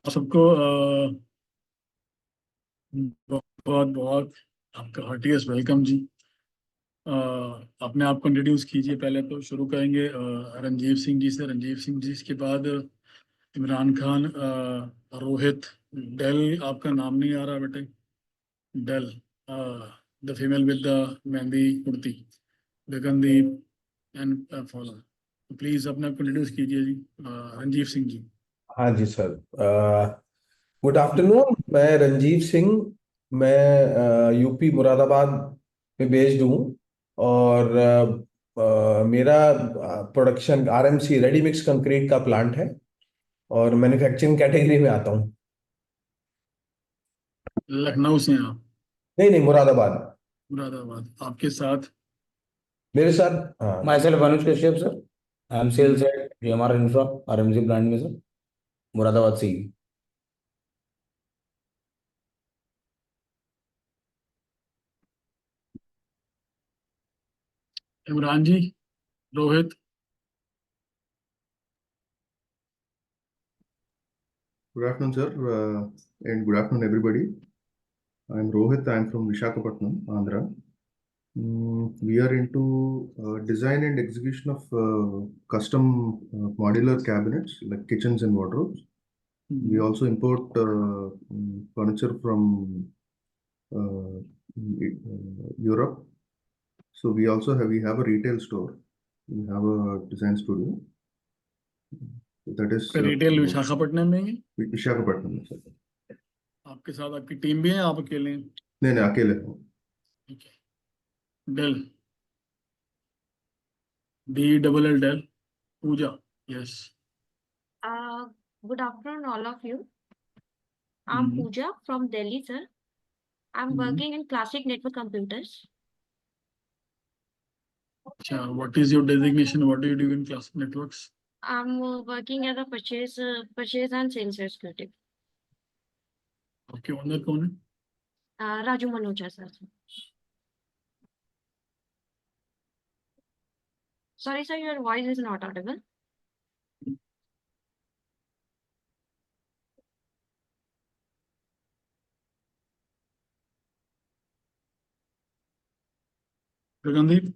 आप सबको बहुत बहुत आपका हार्टिएस्ट वेलकम जी। अ, अपने आप को इंट्रोड्यूस कीजिए। पहले तो शुरू करेंगे रणजीव सिंह जी से। रणजीव सिंह जी, इसके बाद इमरान खान, रोहित। डेल आपका नाम नहीं आ रहा बेटे। डेल, the female with the mehndi kurti, Gagandeep and follow. Please अपने आप को इंट्रोड्यूस कीजिए जी। रणजीव सिंह जी। हाँ जी सर। Good afternoon. मैं रंजीव सिंह। मैं यूपी मुरादाबाद में बेस्ड हूँ। और मेरा production RMC ready mix concrete का प्लांट है। और मैन्युफैक्चरिंग कैटेगरी में आता हूँ। लखनऊ से हैं आप? नहीं नहीं, मुरादाबाद। मुरादाबाद। आपके साथ? मेरे साथ। हाँ। Myself Anuj Kashyap sir. I am sales at GMR Infra RMG brand में sir, मुरादाबाद से ही। इमरान जी, Rohit. Good afternoon, sir, and good afternoon, everybody. I'm Rohit. I'm from Visakhapatnam, Andhra. We are into design and execution of custom modular cabinets like kitchens and wardrobes. We also import furniture from Europe. So we have a retail store. We have a design studio. That is retail Visakhapatnam में ही है? Visakhapatnam, sir. आपके साथ आपकी team भी है, आप अकेले हैं? नहीं नहीं, अकेले हूँ। ठीक है। Dell, DEEL Dell. Pooja. Yes. Uh, Good afternoon, all of you. I'm Pooja from Delhi, sir. I'm working in Classic Network Computers. अच्छा, what is your designation? What do you do in classic networks? I'm working as a purchase and sales executive. आपके owner कौन है? Raju Manocha, sir. Sorry, sir, your voice is not audible. Gagandeep.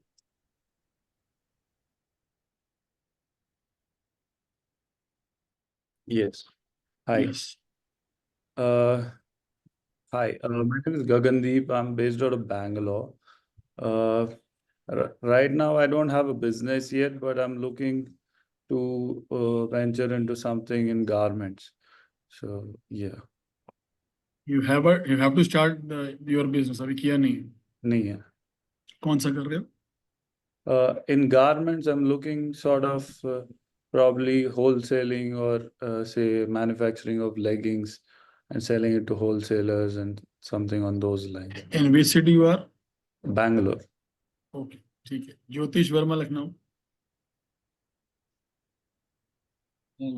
Yes. Hi. Yes. Uh, Hi. My name is Gagandeep. I'm based out of Bangalore. Right now, I don't have a business yet, but I'm looking to venture into something in garments. So, yeah. You have to start your business. अभी किया नहीं है? नहीं है. कौन सा कर रहे हो? In garments, I'm looking sort of probably wholesaling or say manufacturing of leggings and selling it to wholesalers and something on those lines. In which city you are? Bangalore. Okay, ठीक है। Jyotish Verma, Lucknow.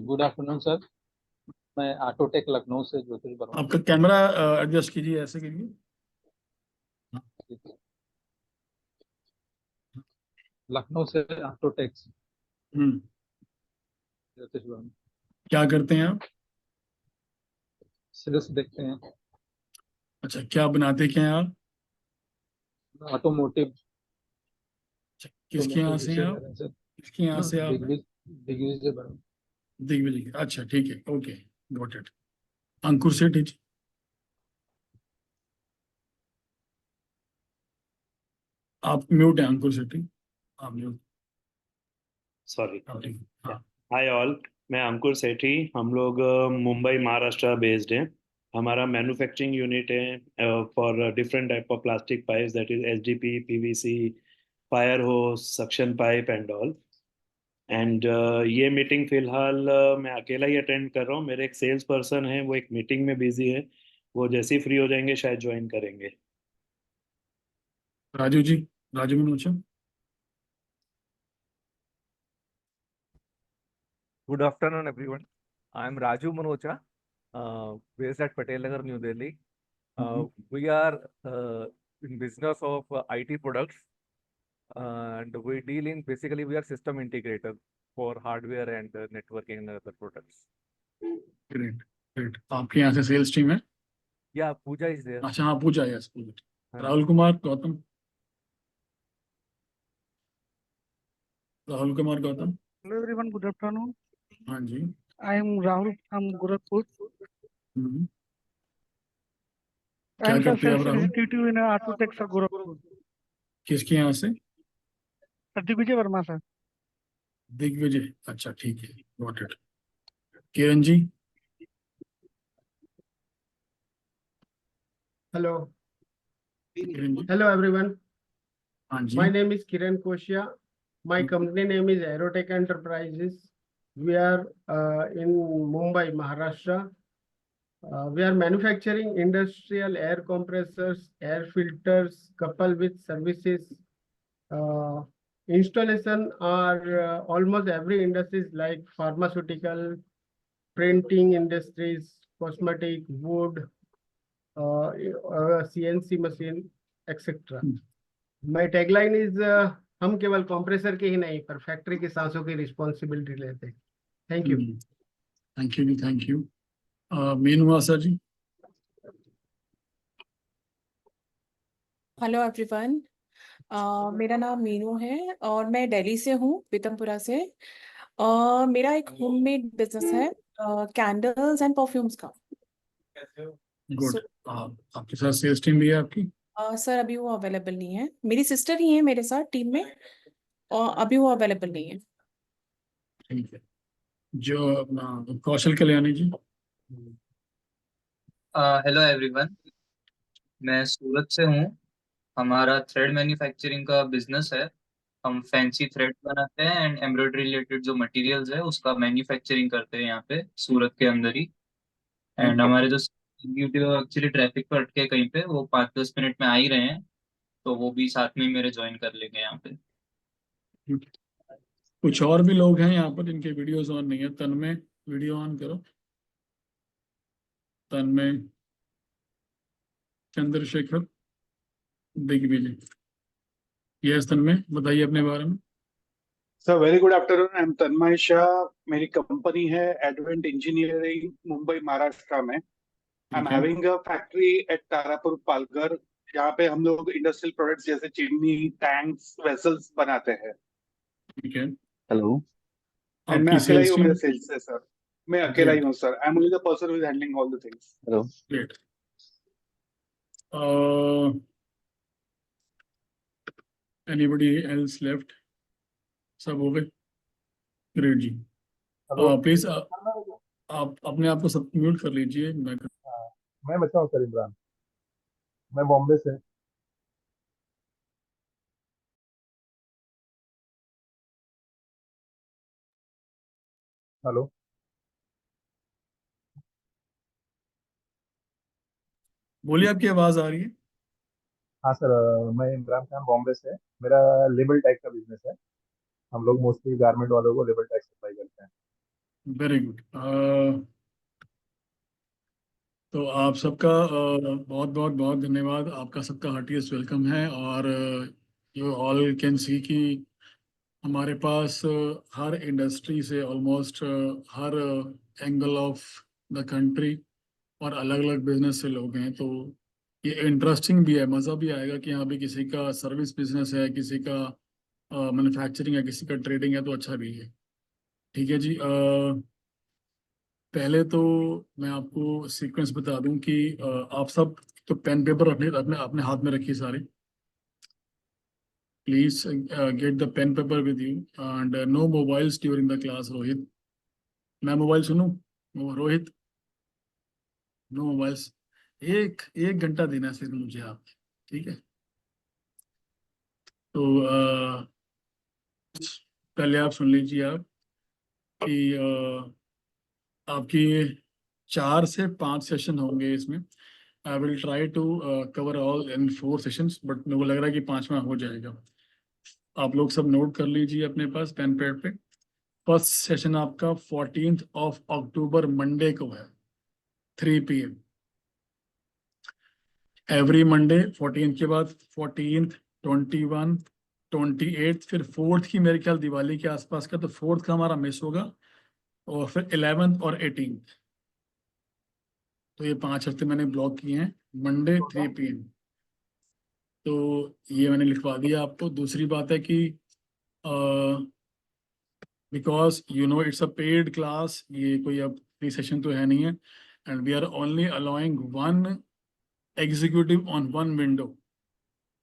Good afternoon sir, मैं Autotech Lucknow से ज्योतिष वर्मा। आपका camera adjust कीजिए, ऐसे कीजिए। लखनऊ से ऑटोटेक्स हम्म ज्योतिष वर्मा। क्या करते हैं आप? सेल्स देखते हैं, अच्छा, क्या बनाते क्या हैं आप? ऑटोमोटिव। अच्छा, किसके यहाँ से हैं आप? किसके यहाँ से आप? डिग्री से बना। दिग्विजय। अच्छा, ठीक है, ओके, गॉट इट। अंकुर सेठी जी। आप म्यूट हैं अंकुर सेठी, आप म्यूट। सॉरी। हाँ। हाय ऑल, मैं अंकुर सेठी। हम लोग मुंबई महाराष्ट्र बेस्ड हैं। हमारा मैन्युफैक्चरिंग यूनिट है for different type of plastic pipes, that is HDP, PVC, fire hose, suction pipe and all. And ये मीटिंग फिलहाल मैं अकेला ही अटेंड कर रहा हूँ। मेरे एक सेल्स पर्सन है, वो एक मीटिंग में बिजी है। वो जैसे ही फ्री हो जाएंगे शायद ज्वाइन करेंगे। Raju ji, Raju Manocha. Good afternoon, everyone. I am Raju Manocha, based at Patel Nagar, New Delhi. We are in business of IT products, and we deal in basically we are system integrator for hardware and networking and other products. Great. Great. आपके यहाँ से sales team है? Yeah, Pooja is there. अच्छा हाँ, पूजा, yes पूजा। हाँ। Rahul Kumar Gautam, Rahul Kumar Gautam. Hello everyone, good afternoon. हाँ जी। I am Rahul from Gorakhpur. Hmm, I क्या am करते हैं आप sales Rahul? executive in Autotech sir Gorakhpur. किसके यहाँ से? Sir Digvijay Verma sir. Digvijay, अच्छा ठीक है, got it. Kiran ji. Hello. Kiran ji, Hello everyone. हाँ जी। My name is Kiran Koshia. My company name is Aerotech Enterprises. We are in Mumbai, Maharashtra. We are manufacturing industrial air compressors, air filters, coupled with services. Installation are almost every industries like pharmaceutical, printing industries, cosmetic, wood, CNC machine, etc. My tagline is हम केवल compressor के ही नहीं पर factory की सांसों की responsibility लेते हैं। Thank you. Thank you ji, thank you. Meenu Asha ji. Hello everyone, मेरा नाम मीनू है और मैं दिल्ली से हूँ, पीतमपुरा से। मेरा एक होममेड बिजनेस है कैंडल्स एंड परफ्यूम्स का। गुड। आपके साथ सेल्स टीम भी है आपकी? सर अभी वो अवेलेबल नहीं है, मेरी सिस्टर ही है मेरे साथ टीम में, और अभी वो अवेलेबल नहीं है। ठीक है। जो कौशल कल्याणी जी। हेलो एवरीवन, मैं सूरत से हूँ। हमारा थ्रेड मैन्युफैक्चरिंग का बिजनेस है। हम फैंसी थ्रेड बनाते हैं एंड एम्ब्रॉयडरी रिलेटेड जो मटेरियल्स है उसका मैन्युफैक्चरिंग करते हैं यहाँ पे सूरत के अंदर ही। एंड हमारे जो एग्जीक्यूटिव एक्चुअली ट्रैफिक पर अटके कहीं पे, वो 5-10 मिनट में आ ही रहे हैं, तो वो भी साथ में मेरे ज्वाइन कर लेंगे यहाँ पे। कुछ और भी लोग हैं यहाँ पर जिनके वीडियोस ऑन नहीं है। तन्मय, वीडियो ऑन करो। तन्मय, चंद्रशेखर, दिग्विजय। यस तन्मय, बताइए अपने बारे में। Sir very good afternoon, I am Tanmay Shah. मेरी कंपनी है एडवेंट इंजीनियरिंग, मुंबई महाराष्ट्र में। आई एम ठीक है, having a factory eight Tarapur Palghar. यहाँ पे हम लोग इंडस्ट्रियल प्रोडक्ट्स जैसे चिमनी, टैंक्स, वेसल्स बनाते हैं। ठीक है। हेलो। एंड मैं आपकी अकेला ही सेल्स हूँ टीम? मेरे सेल्स से सर। मैं अकेला ही ग्रेट, हूँ sir. I am only the person who is handling all the things. Hello. Great. Anybody else left? सब हो गए? Great ji. हेलो। प्लीज आप अपने आप को सब म्यूट कर लीजिए। मैं बच्चा हूँ सर, इमरान। मैं बॉम्बे से। हेलो। बोलिए, आपकी आवाज आ रही है। हाँ सर, मैं इमरान खान बॉम्बे से। मेरा लेबल टैग का बिजनेस है। हम लोग मोस्टली गारमेंट वालों को लेबल टैग सप्लाई करते हैं। Very good. तो आप सबका बहुत बहुत बहुत धन्यवाद। आपका सबका हार्टिएस्ट वेलकम है। और यू ऑल कैन सी कि हमारे पास हर इंडस्ट्री से almost her angle of the country और अलग अलग बिजनेस से लोग हैं। तो ये इंटरेस्टिंग भी है, मज़ा भी आएगा कि यहाँ भी किसी का सर्विस बिजनेस है, किसी का मैन्युफैक्चरिंग है, किसी का ट्रेडिंग है, तो अच्छा भी है। ठीक है जी। पहले तो मैं आपको सीक्वेंस बता दूं कि आप सब तो पेन पेपर अपने अपने अपने हाथ में रखिए सारे। Please get the pen paper with you and no mobiles during the class. Rohit, मैं मोबाइल सुनूं? Rohit, no mobiles. एक एक घंटा देना है सिर्फ मुझे आप, ठीक है? तो पहले आप सुन लीजिए आप कि आपकी 4 से 5 सेशन होंगे इसमें। I will try to cover all in 4 sessions, but मेरे को लग रहा है कि 5वां हो जाएगा। आप लोग सब नोट कर लीजिए अपने पास पेन पैड पे। फर्स्ट सेशन आपका 14th ऑफ अक्टूबर मंडे को है, 3 PM। एवरी मंडे 14th के बाद 14th, 21, 28, फिर 4th की मेरे ख्याल दिवाली के आसपास का, तो 4th का हमारा मिस होगा। और फिर 11th और 18th। तो ये 5 हफ्ते मैंने ब्लॉक किए हैं, मंडे 3 PM। तो ये मैंने लिखवा दिया आपको। दूसरी बात है कि because you know it's a paid class, ये कोई अब फ्री सेशन तो है नहीं है, and we are only allowing one executive on one window,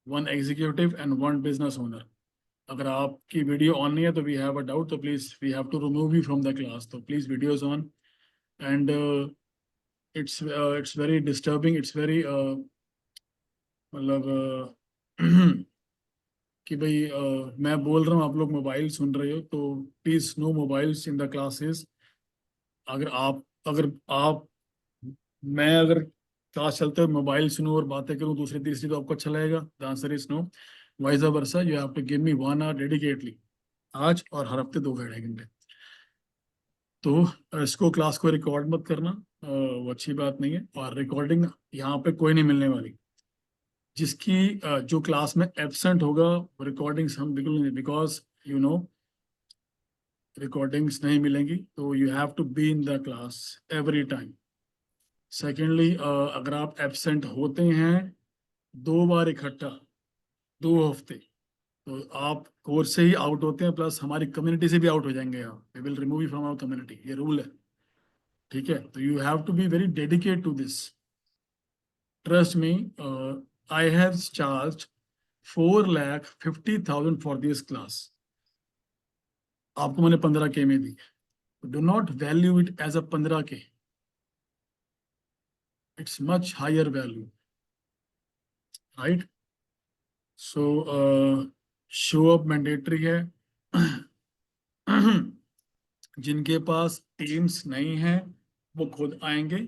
one executive and one business owner. अगर आपकी वीडियो ऑन नहीं है तो वी हैव अ डाउट, तो please we have to remove you from the class. तो please video is on, and it's very disturbing, it's very मतलब कि भाई मैं बोल रहा हूँ, आप लोग मोबाइल सुन रहे हो, तो please no mobiles in the classes. अगर आप मैं अगर क्लास चलते हुए मोबाइल सुनूं और बातें करूं दूसरी तीसरी, तो आपको अच्छा लगेगा? The answer is no. Vice versa, you have to give me 1 hour dedicatedly, आज और हर हफ्ते 2 घंटे। तो इसको क्लास को रिकॉर्ड मत करना, वो अच्छी बात नहीं है। और रिकॉर्डिंग यहाँ पे कोई नहीं मिलने वाली। जिसकी जो क्लास में एब्सेंट होगा, रिकॉर्डिंग्स हम बिल्कुल नहीं, बिकॉज यू नो रिकॉर्डिंग्स नहीं मिलेंगी। तो you have to be in the class every time. Secondly, अगर आप एब्सेंट होते हैं 2 बार इकट्ठा 2 हफ्ते, तो आप कोर्स से ही आउट होते हैं, प्लस हमारी कम्युनिटी से भी आउट हो जाएंगे आप। We will remove you from our community, ये रूल है, ठीक है? तो you have to be very dedicate to this. Trust me, I have charge 4,50,000 for this class. आपको मैंने 15K में दी। Do not value it as a 15K, it's much higher value, right? So show up mandatory है। जिनके पास teams नहीं है वो खुद आएंगे,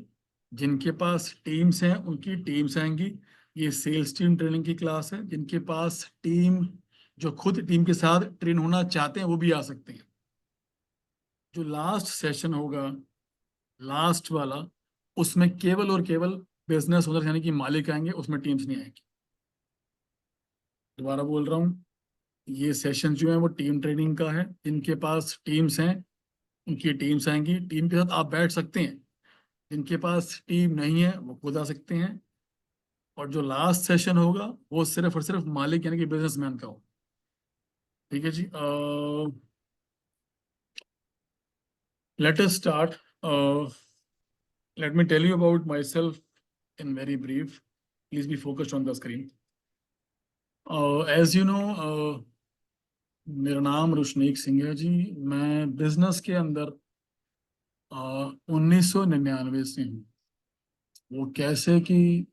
जिनके पास टीम्स हैं उनकी टीम्स आएंगी। ये सेल्स टीम ट्रेनिंग की क्लास है। जिनके पास टीम, जो खुद टीम के साथ ट्रेन होना चाहते हैं, वो भी आ सकते हैं। जो लास्ट सेशन होगा, लास्ट वाला, उसमें केवल और केवल बिजनेस ओनर यानी कि मालिक आएंगे, उसमें टीम्स नहीं आएंगी। दोबारा बोल रहा हूँ, ये सेशन जो है वो टीम ट्रेनिंग का है। जिनके पास टीम्स हैं उनकी टीम्स आएंगी, टीम के साथ आप बैठ सकते हैं। जिनके पास टीम नहीं है वो खुद आ सकते हैं। और जो लास्ट सेशन होगा वो सिर्फ और सिर्फ मालिक यानी कि बिजनेसमैन का हो, ठीक है ji? Let us start. Let me tell you about myself in very brief, please be focused on the screen. As you know, मेरा नाम रुशनीक सिंह है जी। मैं बिजनेस के अंदर 1999 से हूँ। वो कैसे कि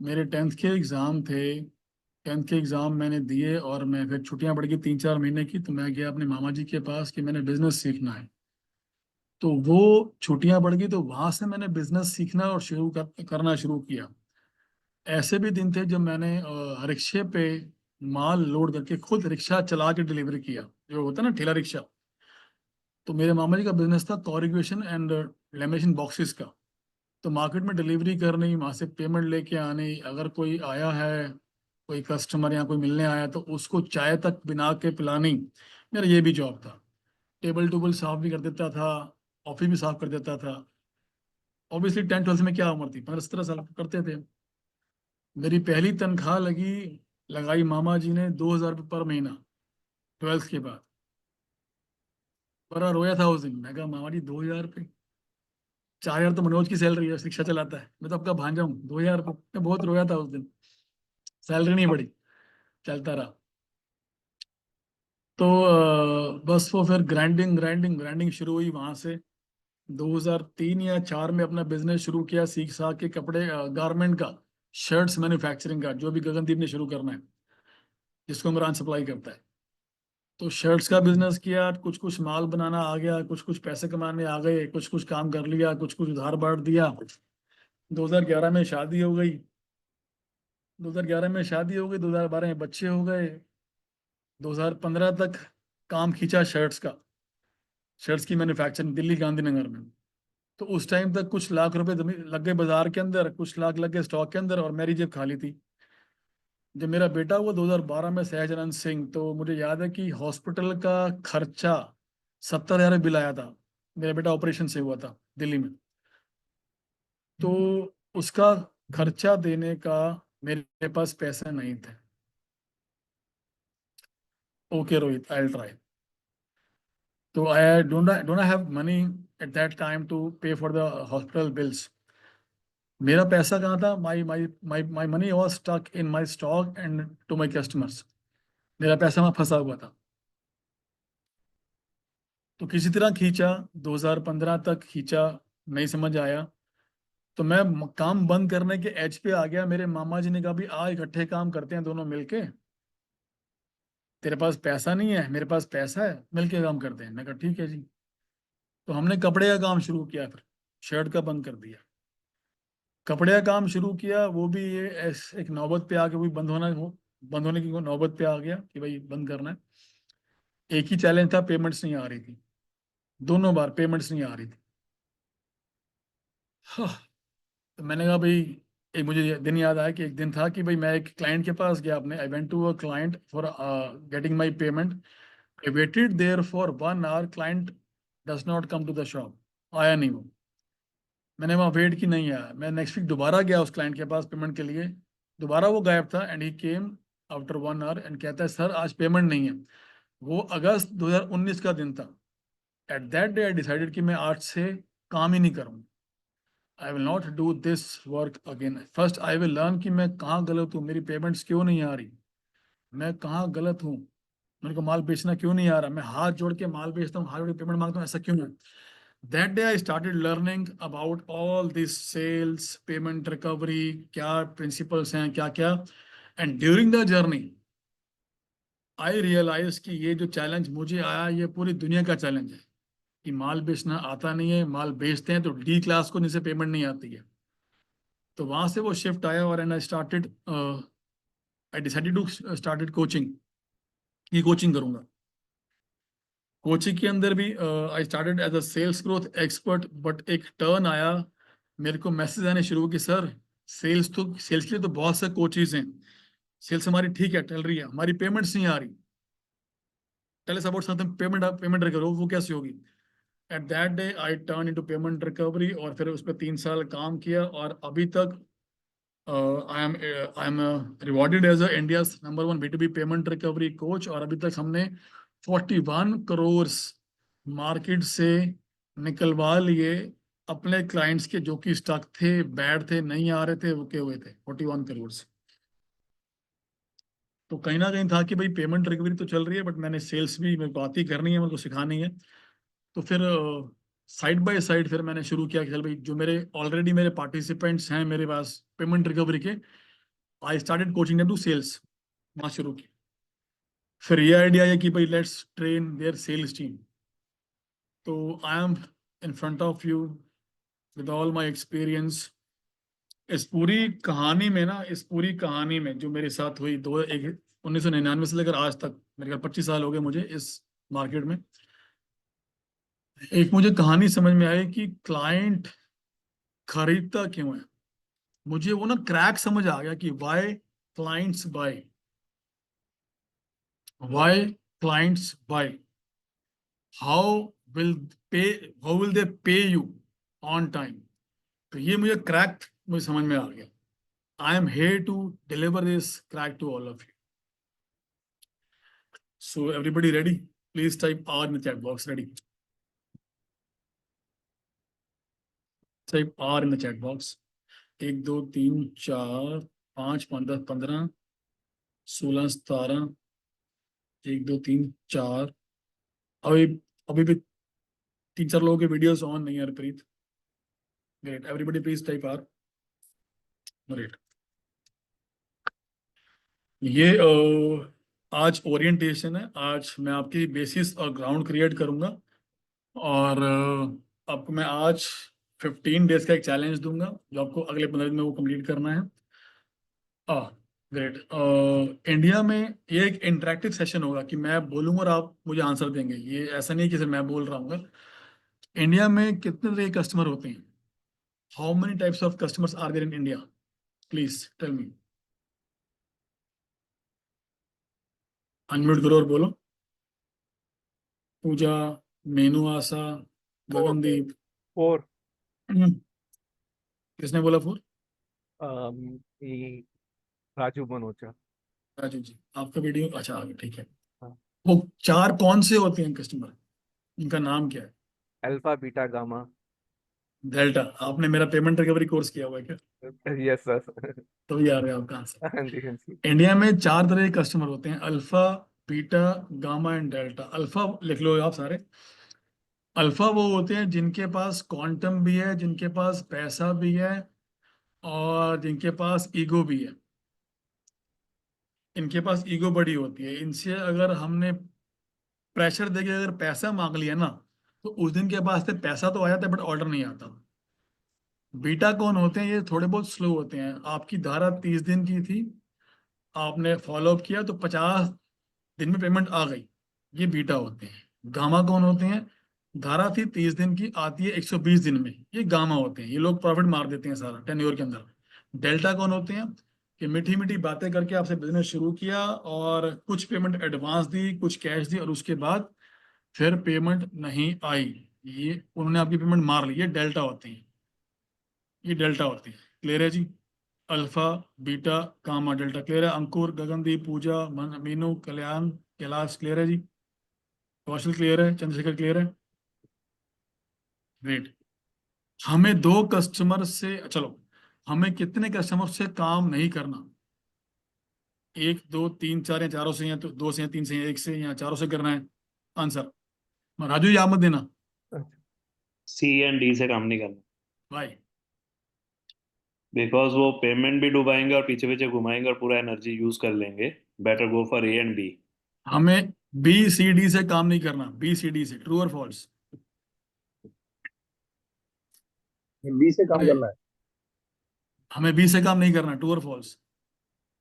मेरे 10th के एग्ज़ाम थे, 10th के एग्ज़ाम मैंने दिए और मैं फिर छुट्टियां पड़ गई 3-4 महीने की, तो मैं गया अपने मामा जी के पास कि मैंने बिजनेस सीखना है। तो वो छुट्टियां पड़ गई, तो वहां से मैंने बिजनेस सीखना और करना शुरू किया। ऐसे भी दिन थे जब मैंने रिक्शे पे माल लोड करके खुद रिक्शा चला के डिलीवरी किया, जो होता है ना ठेला रिक्शा। तो मेरे मामा जी का बिजनेस था कॉरिगेशन एंड लेमिनेशन बॉक्सेस का। तो मार्केट में डिलीवरी करनी, वहाँ से पेमेंट लेके आनी, अगर कोई आया है, कोई कस्टमर या कोई मिलने आया, तो उसको चाय तक बना के पिलानी, मेरा ये भी जॉब था। टेबल टूबल साफ भी कर देता था, ऑफिस भी साफ कर देता था। ऑब्वियसली 10th-12th में क्या उम्र थी, 15-17 साल करते थे। मेरी पहली तनख्वाह लगाई मामा जी ने 2,000 रुपये पर महीना 12th के बाद। बड़ा रोया था उस दिन। मैं कहा मामा जी 2,000 रुपये, 4,000 तो मनोज की सैलरी है, रिक्शा चलाता है, मैं तो आपका भांजा हूँ। 2,000 रुपये, मैं बहुत रोया था उस दिन। सैलरी नहीं बढ़ी, चलता रहा। तो बस वो फिर ग्राइंडिंग ग्राइंडिंग ग्राइंडिंग शुरू हुई वहां से। 2003 या 4 में अपना बिजनेस शुरू किया, सीख साख के कपड़े गारमेंट का, शर्ट्स मैन्युफैक्चरिंग का, जो भी गगनदीप ने शुरू करना है, जिसको इमरान सप्लाई करता है। तो शर्ट्स का बिजनेस किया, कुछ कुछ माल बनाना आ गया, कुछ कुछ पैसे कमाने आ गए, कुछ कुछ काम कर लिया, कुछ कुछ उधार बांट दिया। 2011 में शादी हो गई, 2012 में बच्चे हो गए। 2015 तक काम खींचा शर्ट्स का, शर्ट्स की मैन्युफैक्चरिंग दिल्ली गांधीनगर में। तो उस टाइम तक कुछ लाख रुपए लग गए बाजार के अंदर, कुछ लाख लग गए स्टॉक के अंदर, और मेरी जेब खाली थी। जब मेरा बेटा हुआ 2012 में, सहजानंद सिंह, तो मुझे याद है कि हॉस्पिटल का खर्चा 70,000 बिल आया था। मेरा बेटा ऑपरेशन से हुआ था दिल्ली में। तो उसका खर्चा देने का मेरे पास पैसे नहीं थे. Okay, Rohit, I'll try. So I don't have money at that time to pay for the hospital bills. मेरा पैसा कहाँ था? My money was stuck in my stock and to my customers. मेरा पैसा वहाँ फंसा हुआ था. तो किसी तरह खींचा, 2015 तक खींचा, नहीं समझ आया. तो मैं काम बंद करने के एज पे आ गया. मेरे मामा जी ने कहा भी आ इकट्ठे काम करते हैं दोनों मिलके. तेरे पास पैसा नहीं है, मेरे पास पैसा है, मिलके काम करते हैं. मैं कहा ठीक है जी. तो हमने कपड़े का काम शुरू किया, फिर शर्ट का बंद कर दिया. कपड़े का काम शुरू किया, वो भी ये एक नौबत पे आके वो भी बंद होने की नौबत पे आ गया कि भाई बंद करना है. एक ही चैलेंज था, पेमेंट्स नहीं आ रही थी. दोनों बार पेमेंट्स नहीं आ रही थी. हाँ, तो मैंने कहा भाई, एक मुझे दिन याद आया कि एक दिन था कि भाई मैं एक क्लाइंट के पास गया. अपने I went to a client for getting my payment. I waited there for 1 hour. Client does not come to the shop. आया नहीं वो. मैंने वहाँ वेट की, नहीं आया. मैं नेक्स्ट वीक दोबारा गया उस क्लाइंट के पास पेमेंट के लिए. दोबारा वो गायब था. And he came after 1 hour and कहता है सर आज पेमेंट नहीं है. वो अगस्त 2019 का दिन था. Eight that day I decided कि मैं आज से काम ही नहीं करूँगा. I will not do this work again. First I will learn कि मैं कहाँ गलत हूँ, मेरी पेमेंट्स क्यों नहीं आ रही, मैं कहाँ गलत हूँ, मेरे को माल बेचना क्यों नहीं आ रहा, मैं हाथ जोड़ के माल बेचता हूँ, हाथ जोड़ के पेमेंट मांगता हूँ, ऐसा क्यों है. That day I started learning about all these sales, payment recovery, क्या principles हैं, क्या क्या. And during the journey, I realized कि ये जो challenge मुझे आया, ये पूरी दुनिया का challenge है. कि माल बेचना आता नहीं है, माल बेचते हैं तो डी क्लास को जिसे पेमेंट नहीं आती है. तो वहां से वो शिफ्ट आया और I decided to started coaching. ये कोचिंग करूंगा. कोचिंग के अंदर भी I started as a sales growth expert. But एक टर्न आया, मेरे को मैसेज आने शुरू कि सर सेल्स के लिए तो बहुत से कोचेज हैं. सेल्स हमारी ठीक है, चल रही है, हमारी पेमेंट्स नहीं आ रही. Tell us about something payment recovery, वो कैसे होगी. At that day I turn into payment recovery और फिर उस पर 3 साल काम किया. और अभी तक I am rewarded as a India's number 1 B2B payment recovery coach. और अभी तक हमने 41 करोड़ मार्केट से निकलवा लिए अपने क्लाइंट्स के, जो कि स्टक थे, बैड थे, नहीं आ रहे थे, रुके हुए थे. 41 करोड़ से. तो कहीं ना कहीं था कि भाई पेमेंट रिकवरी तो चल रही है, बट मैंने सेल्स भी मेरे को आती करनी है, मेरे को सिखानी है. तो फिर साइड बाय साइड फिर मैंने शुरू किया कि चल भाई जो मेरे पार्टिसिपेंट्स हैं मेरे पास पेमेंट रिकवरी के, I started coaching them to sales. वहाँ शुरू किया. फिर ये आइडिया है कि भाई let's train their sales team. तो I am in front of you with all my experience. इस पूरी कहानी में जो मेरे साथ हुई 1999 से लेकर आज तक, मेरे ख्याल 25 साल हो गए मुझे इस मार्केट में. एक मुझे कहानी समझ में आई कि क्लाइंट खरीदता क्यों है. मुझे वो ना क्रैक समझ आ गया कि why clients buy, how will they pay you on time. तो ये मुझे समझ में आ गया. I am here to deliver this crack to all of you. So everybody ready? Please type R in the chat box. Ready? Type R in the chat box. 1 2 3 4 5 5 10 15 16 17. 1 2 3 4. अभी अभी भी 3 4 लोगों के वीडियोस ऑन नहीं है. Preet, great. Everybody please type R. Great. ये आज orientation है. आज मैं आपकी बेसिस और ग्राउंड क्रिएट करूंगा. और आपको मैं आज 15 डेज का एक चैलेंज दूंगा जो आपको अगले 15 दिन में वो कंप्लीट करना है. ग्रेट. इंडिया में ये एक इंटरेक्टिव सेशन होगा कि मैं बोलूंगा और आप मुझे आंसर देंगे. ये ऐसा नहीं कि सिर्फ मैं बोल रहा हूँ. इंडिया में कितने तरह के कस्टमर होते हैं? How many types of customers are there in India? Please tell me. Unmute करो और बोलो. पूजा, मेनू, आशा, गगनदीप. 4. किसने बोला 4? राजू मनोचा। राजू जी, आपका वीडियो अच्छा आ गया, ठीक है। हाँ। वो 4 कौन से होते हैं कस्टमर, इनका नाम क्या है? Alpha beta gamma. डेल्टा। आपने मेरा पेमेंट रिकवरी कोर्स किया हुआ है क्या? Yes sir. तो ये आ रहे हैं आप कहाँ से? हाँ जी हाँ जी। इंडिया में 4 तरह के कस्टमर होते हैं, alpha, beta, gamma and delta. Alpha लिख लो आप सारे। अल्फा वो होते हैं जिनके पास क्वांटम भी है, जिनके पास पैसा भी है, और जिनके पास ईगो भी है। इनके पास ईगो बड़ी होती है, इनसे अगर हमने प्रेशर देके अगर पैसा मांग लिया ना, तो उस दिन के बाद से पैसा तो आ जाता है बट ऑर्डर नहीं आता। बीटा कौन होते हैं? ये थोड़े बहुत स्लो होते हैं। आपकी धारा 30 दिन की थी, आपने फॉलो अप किया तो 50 दिन में पेमेंट आ गई, ये बीटा होते हैं। गामा कौन होते हैं? धारा थी 30 दिन की, आती है 120 दिन में, ये गामा होते हैं। ये लोग प्रॉफिट मार देते हैं सारा टेन्योर के अंदर। डेल्टा कौन होते हैं? कि मीठी मीठी बातें करके आपसे बिजनेस शुरू किया और कुछ पेमेंट एडवांस दी, कुछ कैश दी, और उसके बाद फिर पेमेंट नहीं आई, ये उन्होंने आपकी पेमेंट मार ली, ये डेल्टा होते हैं। ये डेल्टा होते हैं। क्लियर है ji? Alpha, beta, gamma, delta. Clear है? अंकुर, गगनदीप, पूजा, मीनू, कल्याण, कैलाश, क्लियर है जी? कौशल क्लियर है? चंद्रशेखर क्लियर है? ग्रेट। हमें 2 कस्टमर से, चलो, हमें कितने कस्टमर से काम नहीं करना? 1, 2, 3, 4 या चारों से, या तो 2 से या 3 से या 1 से या चारों से करना है? आंसर राजू, याद मत देना। सी एंड डी से काम नहीं करना, भाई बिकॉज वो पेमेंट भी डुबाएंगे और पीछे पीछे घुमाएंगे और पूरा एनर्जी यूज कर लेंगे। Better go for A and B. हमें बी सी डी से काम नहीं करना, बी सी डी से। ट्रू और फॉल्स? बी से काम करना है। हमें बी से काम नहीं करना, ट्रू और फॉल्स?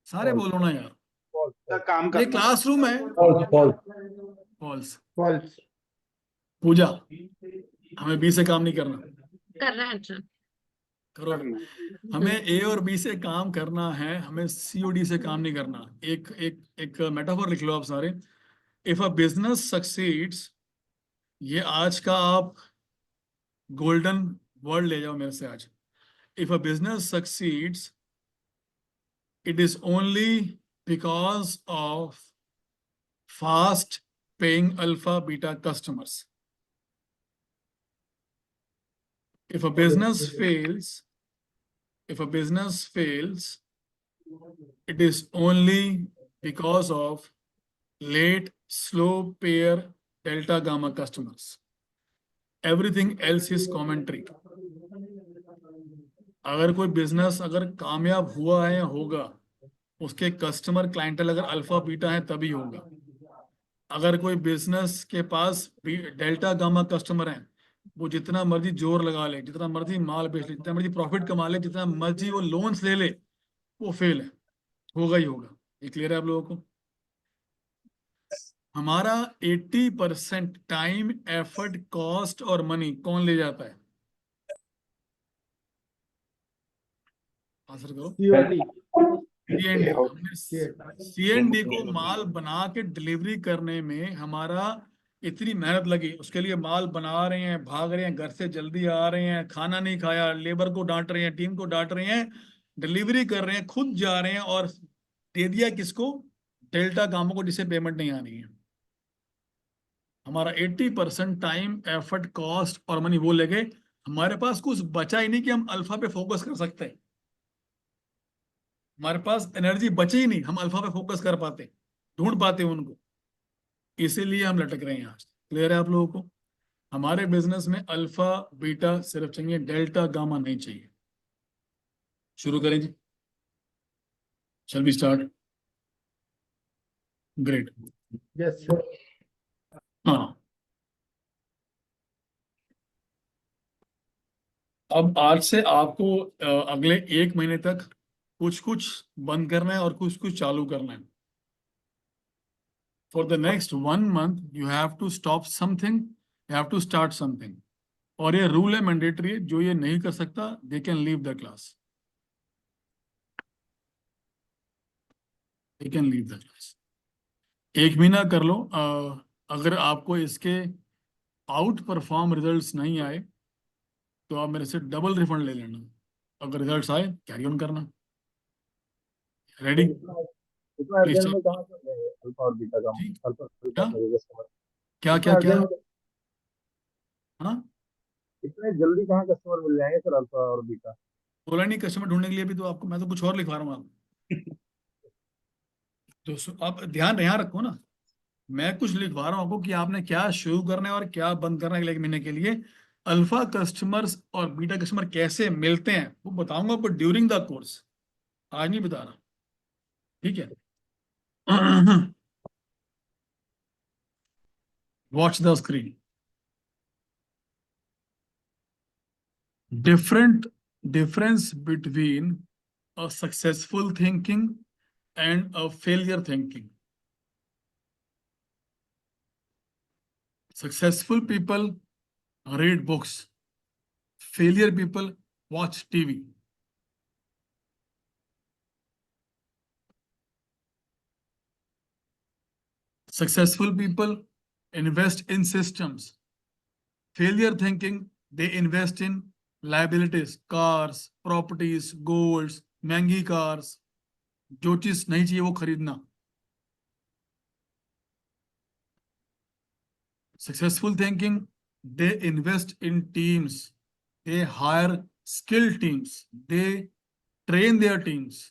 सारे False. बोलो ना यार, का काम ये करना। क्लासरूम है। False false false. False. Pooja, हमें बी से काम नहीं करना, कर रहे हैं सर। करो। हमें ए और बी से काम करना है, हमें सी और डी से काम नहीं करना। एक एक एक मेटाफोर लिख लो आप सारे। इफ अ बिजनेस सक्सीड्स, ये आज का आप गोल्डन वर्ड ले जाओ मेरे से आज। If a business succeeds, it is only because of fast paying alpha beta customers. If a business fails, it is only because of late slow payer delta gamma customers. Everything else is commentary. अगर कोई business अगर कामयाब हुआ है या होगा, उसके customer clientele अगर अल्फा बीटा है तभी होगा। अगर कोई बिजनेस के पास डेल्टा गामा कस्टमर है, वो जितना मर्जी जोर लगा ले, जितना मर्जी माल बेच ले, जितना मर्जी प्रॉफिट कमा ले, जितना मर्जी वो लोन्स ले ले, वो फेल है, होगा ही होगा। ये क्लियर है आप लोगों को? हमारा 80% टाइम, एफर्ट, कॉस्ट और मनी कौन ले जाता है? आंसर करो। COD। सीएनडी को माल बना के डिलीवरी करने में हमारा इतनी मेहनत लगी, उसके लिए माल बना रहे हैं, भाग रहे हैं, घर से जल्दी आ रहे हैं, खाना नहीं खाया, लेबर को डांट रहे हैं, टीम को डांट रहे हैं, डिलीवरी कर रहे हैं, खुद जा रहे हैं, और दे दिया किसको? डेल्टा गामों को, जिसे पेमेंट नहीं आ रही है। हमारा 80% टाइम, एफर्ट, कॉस्ट और मनी वो ले गए। हमारे पास कुछ बचा ही नहीं कि हम अल्फा पे फोकस कर सकते हैं। हमारे पास एनर्जी बची ही नहीं, हम अल्फा पे फोकस कर पाते, ढूंढ पाते उनको। इसीलिए हम लटक रहे हैं आज। क्लियर है आप लोगों को? हमारे बिजनेस में अल्फा बीटा सिर्फ चाहिए, डेल्टा गामा नहीं चाहिए। शुरू करें ji? Shall we start? Great. Yes. हाँ, अब आज से आपको अगले 1 महीने तक कुछ कुछ बंद करना है और कुछ कुछ चालू करना है। For the next 1 month, you have to stop something, you have to start something. और ये रूल है, मैंडेटरी है, जो ये नहीं कर सकता, they can leave the class. They can leave the class. 1 महीना कर लो। अगर आपको इसके आउट परफॉर्म रिजल्ट्स नहीं आए, तो आप मेरे से डबल रिफंड ले लेना। अगर रिजल्ट्स आए कैरी ऑन करना। रेडी? इतना इतना प्लीज अर्जेंट में कहाँ से मिलेंगे अल्फा और बीटा का ठीक। अल्फा और बीटा क्या मेरे कस्टमर? क्या इतना क्या क्या अर्जेंट में हाँ, इतने जल्दी कहाँ कस्टमर मिल जाएंगे सर अल्फा और बीटा? बोला नहीं कस्टमर ढूंढने के लिए भी तो आपको मैं तो कुछ और लिखवा रहा हूँ आपको। तो आप ध्यान यहाँ रखो ना, मैं कुछ लिखवा रहा हूँ आपको कि आपने क्या शुरू करना है और क्या बंद करना है अगले 1 महीने के लिए। अल्फा कस्टमर्स और बीटा कस्टमर कैसे मिलते हैं वो बताऊंगा आपको ड्यूरिंग द कोर्स, आज नहीं बता रहा, ठीक है? Watch the screen. Difference between a successful thinking and a failure thinking. Successful people read books. Failure people watch TV. Successful people invest in systems. Failure thinking, they invest in liabilities, cars, properties, golds, महंगी cars, जो चीज नहीं चाहिए वो खरीदना। Successful thinking, they invest in teams, they hire skilled teams, they train their teams.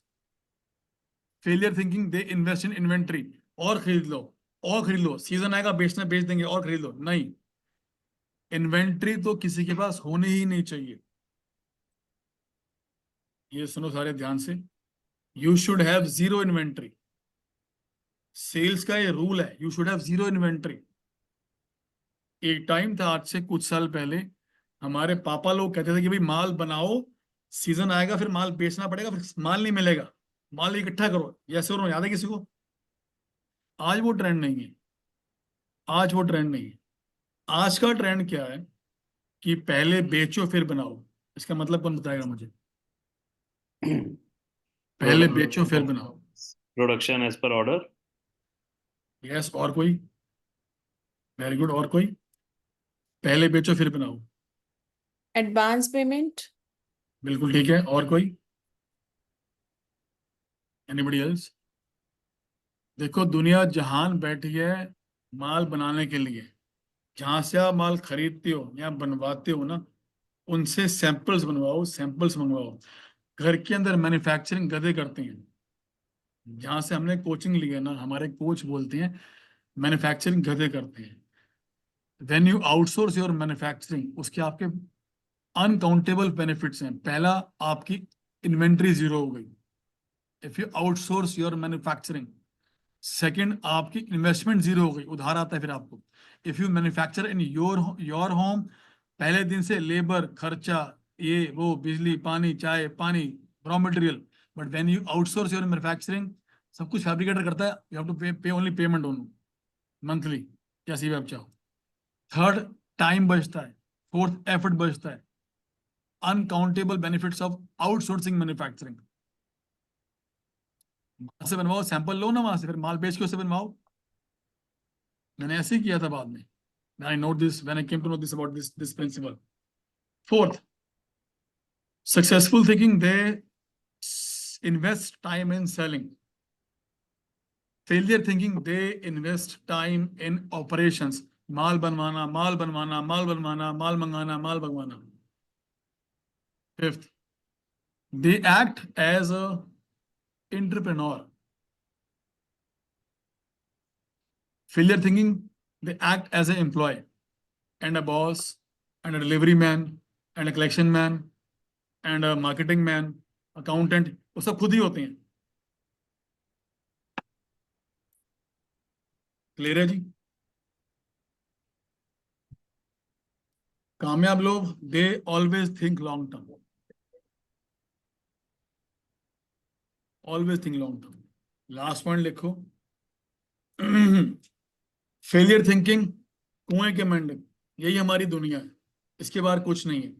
Failure thinking, they invest in inventory, और खरीद लो और खरीद लो, सीजन आएगा बेचना बेच देंगे और खरीद लो, नहीं, इन्वेंट्री तो किसी के पास होनी ही नहीं चाहिए। ये सुनो सारे ध्यान से, you should have zero inventory. Sales का ये रूल है, you should have zero inventory. एक टाइम था आज से कुछ साल पहले, हमारे पापा लोग कहते थे कि भाई माल बनाओ, सीजन आएगा फिर माल बेचना पड़ेगा, फिर माल नहीं मिलेगा, माल इकट्ठा करो, ऐसे करो, याद है किसी को? आज वो ट्रेंड नहीं है, आज वो ट्रेंड नहीं है। आज का ट्रेंड क्या है कि पहले बेचो फिर बनाओ। इसका मतलब कौन बताएगा मुझे? पहले बेचो फिर बनाओ। Production as per order. Yes, और कोई? वेरी गुड, और कोई? पहले बेचो फिर बनाओ। Advance payment. बिल्कुल ठीक है, और कोई? Anybody else? देखो दुनिया जहान बैठी है माल बनाने के लिए, जहां से आप माल खरीदते हो या बनवाते हो ना, उनसे सैंपल्स बनवाओ, सैंपल्स मंगवाओ। घर के अंदर मैन्युफैक्चरिंग गधे करते हैं। जहां से हमने कोचिंग ली है ना, हमारे कोच बोलते हैं मैन्युफैक्चरिंग गधे करते हैं। When you outsource your manufacturing, उसके आपके अनकाउंटेबल बेनिफिट्स हैं। पहला, आपकी इन्वेंट्री जीरो हो गई if you outsource your manufacturing. Second, आपकी इन्वेस्टमेंट जीरो हो गई, उधार आता है फिर आपको। If you manufacture in your home, पहले दिन से लेबर खर्चा, ये वो, बिजली पानी चाय पानी, raw material. But when you outsource your manufacturing, सब कुछ फैब्रिकेटर करता है, यू हैव टू पे ओनली पेमेंट ऑन मंथली, जैसे भी आप चाहो। थर्ड, टाइम बचता है। फोर्थ, एफर्ट बचता है। Uncountable benefits of outsourcing manufacturing. वहां से बनवाओ, सैंपल लो ना वहां से, फिर माल बेच के उसे बनवाओ। मैंने ऐसे ही किया था बाद में। I know this when I came to know this about this principle. Fourth, successful thinking, they invest time in selling. Failure thinking, they invest time in operations. माल बनवाना, माल बनवाना, माल बनवाना, माल मंगाना, माल मंगवाना। Fifth, they act as a entrepreneur. Failure thinking, they act as an employee and a boss and a delivery man and a collection man and a marketing man, accountant, वो सब खुद ही होते हैं। क्लियर है जी? कामयाब लोग, they always think long term, always think long term. Last point लिखो, failure thinking कुएं के मेंढक, यही हमारी दुनिया है, इसके बाहर कुछ नहीं है,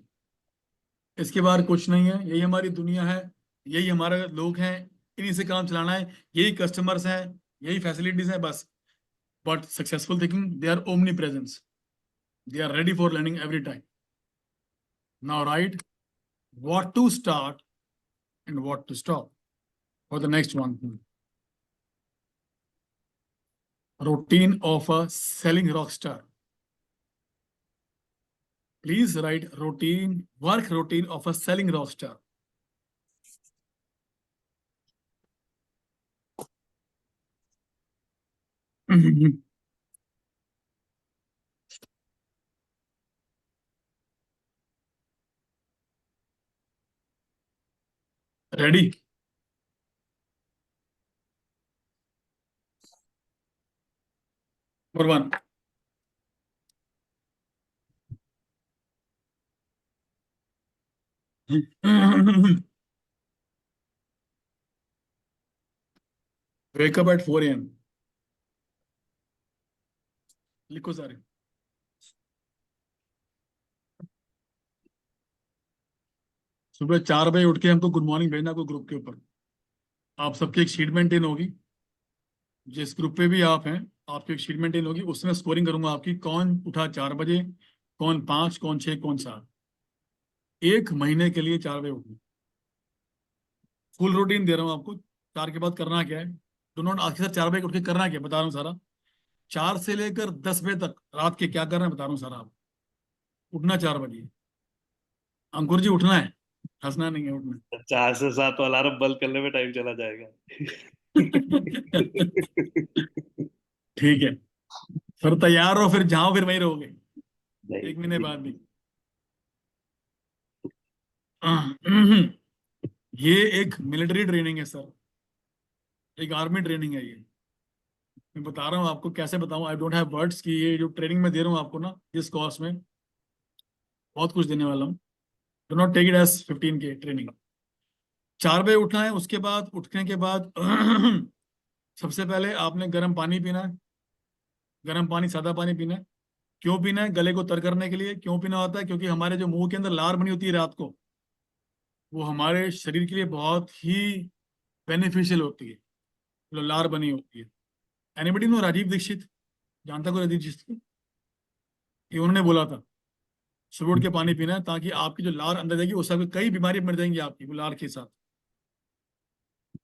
इसके बाहर कुछ नहीं है, यही हमारी दुनिया है, यही हमारे लोग हैं, इन्हीं से काम चलाना है, यही कस्टमर्स हैं, यही फैसिलिटीज हैं, बस। But successful thinking, they are omnipresence, they are ready for learning every time. Now write what to start and what to stop. For the next one, routine of a selling rock star. Please write work routine of a selling rock star. Ready? Number one. Wake up at 4 a.m. लिखो सारे। सुबह 4 बजे उठ के हमको good morning भेजना कोई group के ऊपर। आप सबकी एक शीट मेंटेन होगी, जिस ग्रुप पे भी आप हैं आपकी एक शीट मेंटेन होगी, उसमें स्कोरिंग करूंगा आपकी, कौन उठा 4 बजे, कौन 5, कौन 6, कौन 7। 1 महीने के लिए 4 बजे उठना। फुल रूटीन दे रहा हूँ आपको, 4 के बाद करना क्या है। डो नॉट आस्क सर 4 बजे उठ के करना क्या, बता रहा हूँ सारा। 4 से लेकर 10 बजे तक रात के क्या करना है बता रहा हूँ सारा। आप उठना 4 बजे। अंकुर जी उठना है, हंसना नहीं है, उठना। 4 से 7 तो अलार्म बंद करने में टाइम चला जाएगा। ठीक है, फिर तैयार हो, फिर जाओ, फिर वहीं रहोगे 1 महीने बाद भी। ये एक मिलिट्री ट्रेनिंग है सर, एक आर्मी ट्रेनिंग है ये। मैं बता रहा हूँ आपको, कैसे बताऊँ, आई डोंट हैव वर्ड्स की ये जो ट्रेनिंग में दे रहा हूँ आपको ना, इस कोर्स में बहुत कुछ देने वाला हूँ। Do not take it as 15K training. 4 बजे उठना है, उसके बाद उठने के बाद सबसे पहले आपने गर्म पानी पीना है। गर्म पानी, सादा पानी पीना है। क्यों पीना है? गले को तर करने के लिए। क्यों पीना होता है? क्योंकि हमारे जो मुंह के अंदर लार बनी होती है रात को, वो हमारे शरीर के लिए बहुत ही बेनिफिशियल होती है, जो लार बनी होती है। Anybody know Rajiv Dikshit? जानता कोई राजीव दीक्षित को? ये उन्होंने बोला था सुबह उठ के पानी पीना है, ताकि आपकी जो लार अंदर जाएगी उससे आपकी कई बीमारी मर जाएंगी आपकी, वो लार के साथ।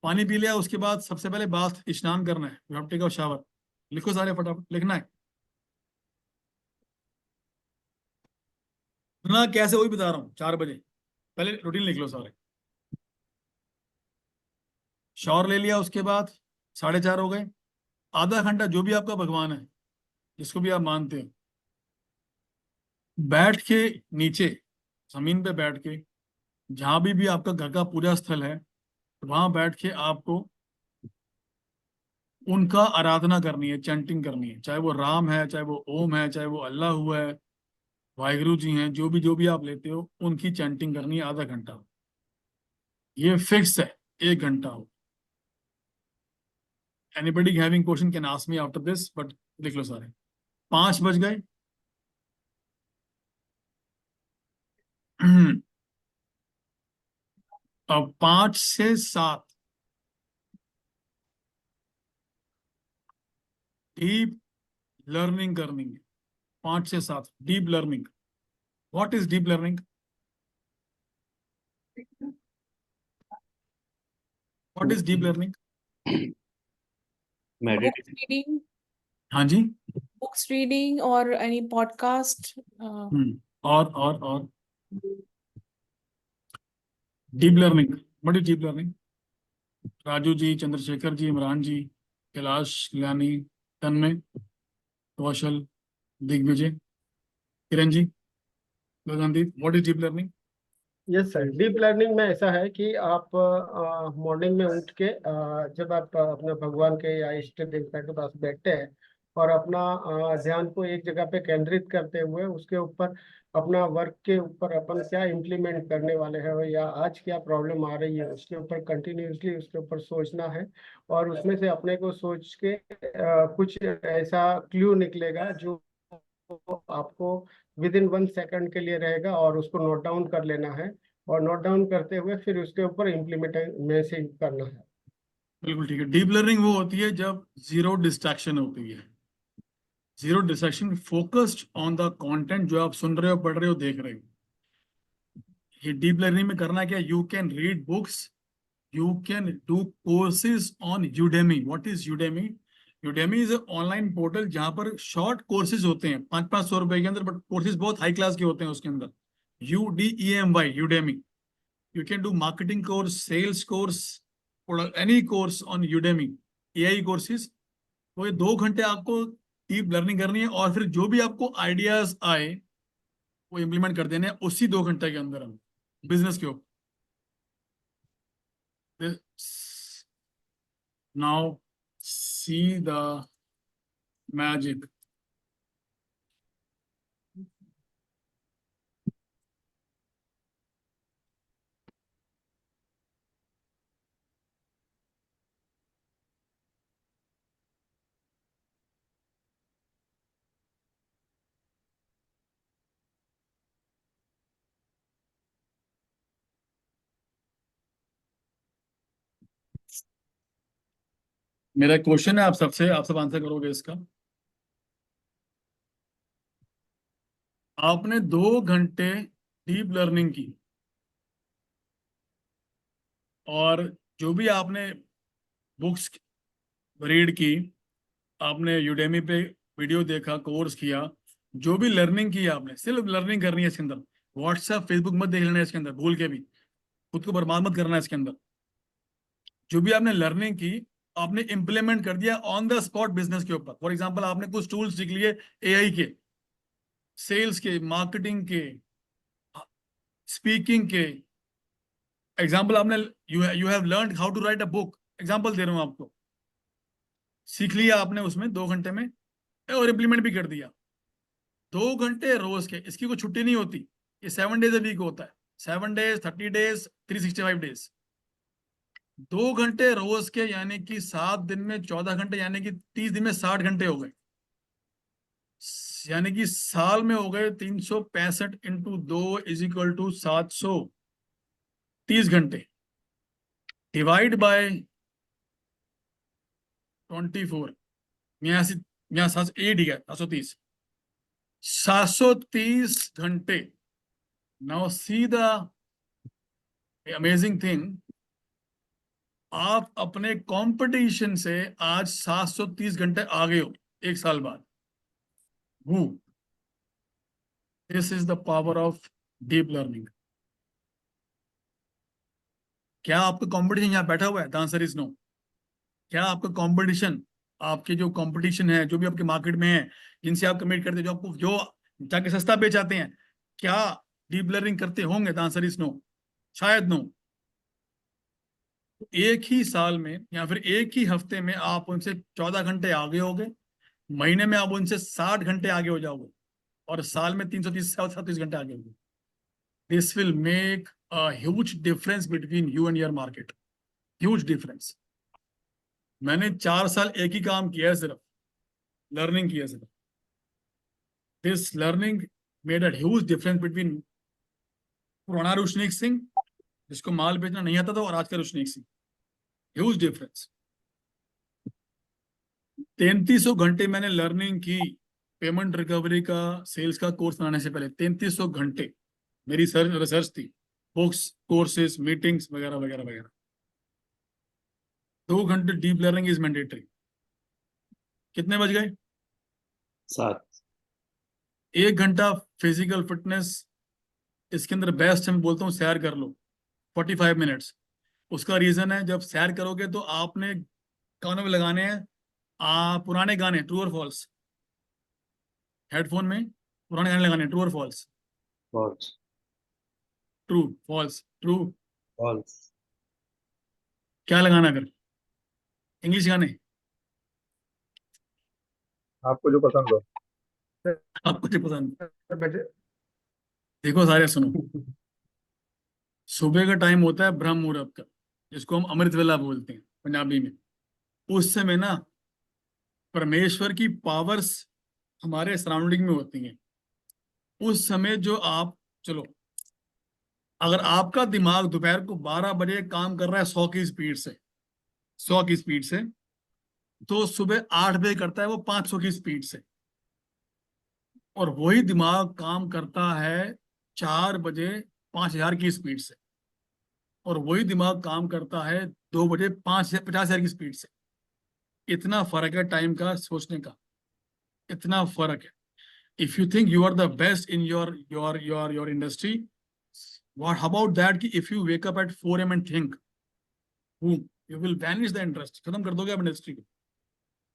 पानी पी लिया, उसके बाद सबसे पहले बाथ स्नान करना है, you have to take a shower. लिखो सारे, फटाफट लिखना है। ना कैसे वही बता रहा हूँ, 4 बजे पहले रूटीन लिख लो सारे। शावर ले लिया, उसके बाद 4:30 हो गए। आधा घंटा जो भी आपका भगवान है, जिसको भी आप मानते हो, बैठ के नीचे जमीन पे बैठ के, जहां भी आपका घर का पूजा स्थल है, वहां बैठ के आपको उनका आराधना करनी है, चैंटिंग करनी है। चाहे वो राम है, चाहे वो ओम है, चाहे वो अल्लाह हुआ है, वाहिगुरु जी हैं, जो भी आप लेते हो, उनकी चैंटिंग करनी है आधा घंटा। ये फिक्स है, 1 घंटा हो। Anybody having question can ask me after this, but लिख लो सारे। 5 बज गए। अब 5 से 7 डीप लर्निंग करनी है। 5 से 7 deep learning. What is deep learning? What is deep learning? Books reading, हाँ जी। books reading or any podcast. और deep learning, what is deep learning? Raju ji, Chandrashekhar ji, Imran ji, Kailash, Kalyani, Tanmay, Kaushal, Digvijay, Kiran ji, Gagandeep, what is deep learning? Yes sir, deep learning में ऐसा है कि आप morning में उठ के जब आप अपने भगवान के या इष्ट देवता के पास बैठते हैं और अपना ध्यान को एक जगह पे केंद्रित करते हुए उसके ऊपर, अपना वर्क के ऊपर अपन क्या इम्प्लीमेंट करने वाले हैं या आज क्या प्रॉब्लम आ रही है, उसके ऊपर कंटिन्यूसली उसके ऊपर सोचना है। और उसमें से अपने को सोच के कुछ ऐसा क्लू निकलेगा जो आपको विद इन 1 सेकंड के लिए रहेगा, और उसको नोट डाउन कर लेना है। और नोट डाउन करते हुए फिर उसके ऊपर इम्प्लीमेंटेशन करना है। बिल्कुल ठीक है। डीप लर्निंग वो होती है जब जीरो डिस्ट्रैक्शन होती है। Zero distraction, focused on the content जो आप सुन रहे हो, पढ़ रहे हो, देख रहे हो। ये डीप लर्निंग में करना क्या, you can read books, you can do courses on Udemy. What is Udemy? Udemy is online portal जहां पर शॉर्ट कोर्सेज होते हैं 500-500 रुपए के अंदर, बट कोर्सेज बहुत हाई क्लास के होते हैं उसके अंदर. UDEMY, Udemy. You can do marketing course, sales course, or any course on Udemy, AI courses. वो ये 2 घंटे आपको डीप लर्निंग करनी है और फिर जो भी आपको आइडियाज आए वो इम्प्लीमेंट कर देने हैं उसी 2 घंटे के अंदर हम बिजनेस के ऊपर. Now see the magic. मेरा क्वेश्चन है आप सब आंसर करोगे इसका. आपने 2 घंटे डीप लर्निंग की और जो भी आपने बुक्स रीड की, आपने यूडेमी पे वीडियो देखा, कोर्स किया, जो भी लर्निंग की आपने, सिर्फ लर्निंग करनी है इसके अंदर. व्हाट्सएप फेसबुक मत देख लेना है इसके अंदर, भूल के भी खुद को बर्बाद मत करना है इसके अंदर. जो भी आपने लर्निंग की आपने इम्प्लीमेंट कर दिया ऑन द स्पॉट बिजनेस के ऊपर. फॉर एग्जांपल आपने कुछ टूल्स सीख लिए AI के, सेल्स के, मार्केटिंग के, स्पीकिंग के. एग्जांपल आपने you have learned how to write a book, example दे रहा हूं आपको. सीख लिया आपने उसमें 2 घंटे में और इम्प्लीमेंट भी कर दिया. 2 घंटे रोज के, इसकी कोई छुट्टी नहीं होती. ये 7 डेज अ वीक होता है. 7 डेज, 30 डेज, 365 डेज. 2 घंटे रोज के यानी कि 7 दिन में 14 घंटे, यानी कि 30 दिन में 60 घंटे हो गए. यानी कि साल में हो गए 365 इंटू 2 इज इक्वल टू 730 घंटे. डिवाइड बाय 24, 730 730 घंटे. Now see the amazing thing, आप अपने कंपटीशन से आज 730 घंटे आगे हो 1 साल बाद. This is the power of deep learning. क्या आपका कंपटीशन यहाँ बैठा हुआ है? The answer is no. क्या आपका कंपटीशन, आपके जो कंपटीशन है, जो भी आपके मार्केट में है, जिनसे आप कमेट करते हैं, जो जाके सस्ता बेच आते हैं, क्या डीप लर्निंग करते होंगे? द आंसर इज नो, शायद नो. एक ही साल में या फिर एक ही हफ्ते में आप उनसे 14 घंटे आगे होगे, महीने में आप उनसे 60 घंटे आगे हो जाओगे और साल में 337 घंटे आगे होगे. This will make a huge difference between you and your market. Huge difference. मैंने 4 साल एक ही काम किया है, सिर्फ लर्निंग किया है सिर्फ. This learning made a huge difference between पुराना रुशनीक सिंह जिसको माल बेचना नहीं आता था और आज का रुशनीक सिंह. Huge difference. 3300 घंटे मैंने लर्निंग की पेमेंट रिकवरी का, सेल्स का कोर्स बनाने से पहले. 3300 घंटे मेरी रिसर्च थी, बुक्स, कोर्सेज, मीटिंग्स वगैरह वगैरह वगैरह. 2 घंटे डीप लर्निंग इज मैंडेटरी. कितने बज गए? 7. 1 घंटा फिजिकल फिटनेस, इसके अंदर बेस्ट मैं बोलता हूँ सैर कर लो 45 मिनट्स. उसका रीजन है, जब सैर करोगे तो आपने कानों में लगाने हैं पुराने गाने, ट्रू और फॉल्स. हेडफोन में पुराने गाने लगाने, ट्रू और false? False. True, false, true, False. क्या लगाना फिर? इंग्लिश गाने आपको जो पसंद हो. आपको जो पसंद. देखो सारे सुनो, सुबह का टाइम होता है ब्रह्म मुहूर्त का, जिसको हम अमृत वेला बोलते हैं पंजाबी में. उस समय ना परमेश्वर की पावर्स हमारे सराउंडिंग में होती हैं. उस समय जो आप, चलो अगर आपका दिमाग दोपहर को 12 बजे काम कर रहा है 100 की स्पीड से, 100 की स्पीड से, तो सुबह 8 बजे करता है वो 500 की स्पीड से. और वही दिमाग काम करता है 4 बजे 5000 की स्पीड से, और वही दिमाग काम करता है 2 बजे 50,000 की स्पीड से। इतना फर्क है टाइम का, सोचने का इतना फर्क है। If you think you are the best in your industry, what about that कि if you wake up at 4 AM and think, you will vanish the interest, खत्म कर दोगे आप इंडस्ट्री को।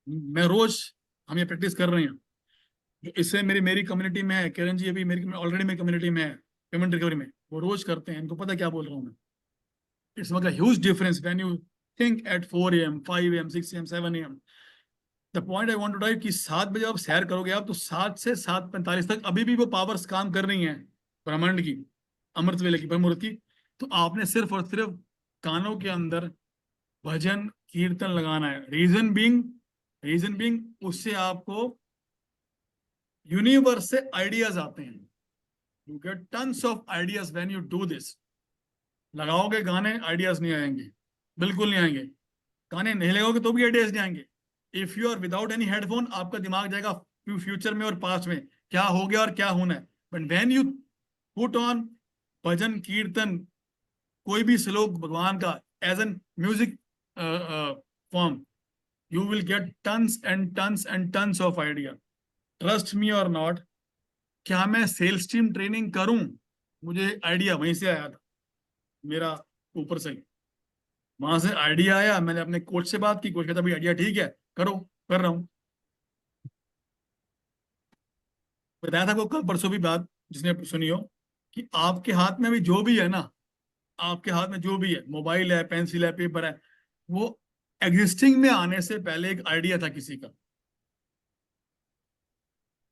मैं रोज, हम ये प्रैक्टिस कर रहे हैं, जो इससे मेरी कम्युनिटी में है, किरण जी अभी मेरी ऑलरेडी मेरी कम्युनिटी में है, पेमेंट रिकवरी में, वो रोज करते हैं, इनको पता क्या बोल रहा हूँ मैं। It's make a huge difference when you think at 4 AM 5 AM 6 AM 7 AM। The point I want to drive कि 7 बजे आप सैर करोगे आप, तो 7 से 7:45 तक अभी भी वो पावर्स काम कर रही हैं ब्रह्मांड की, अमृत वेले की, ब्रह्ममुहूर्त की। तो आपने सिर्फ और सिर्फ कानों के अंदर भजन कीर्तन लगाना है। रीजन बीइंग उससे आपको यूनिवर्स से आइडियाज आते हैं। You get tons of ideas when you do this. लगाओगे गाने, आइडियाज नहीं आएंगे, बिल्कुल नहीं आएंगे। गाने नहीं लगाओगे तो भी आइडियाज नहीं आएंगे। If you are without any headphone, आपका दिमाग जाएगा फ्यूचर में और पास्ट में, क्या हो गया और क्या होना है। But when you put on bhajan kirtan, कोई भी श्लोक भगवान का as an music form, you will get tons and tons and tons of idea. Trust me or not, क्या मैं सेल्स टीम ट्रेनिंग करूं, मुझे आइडिया वहीं से आया था, मेरा ऊपर से वहां से आइडिया आया। मैंने अपने कोच से बात की, कोच कहता भाई आइडिया ठीक है, करो, कर रहा हूं। बताया था को कल परसों भी बात, जिसने सुनी हो, कि आपके हाथ में भी जो भी है ना, आपके हाथ में जो भी है, मोबाइल है, पेंसिल है, पेपर है, वो एग्जिस्टिंग में आने से पहले एक आइडिया था किसी का।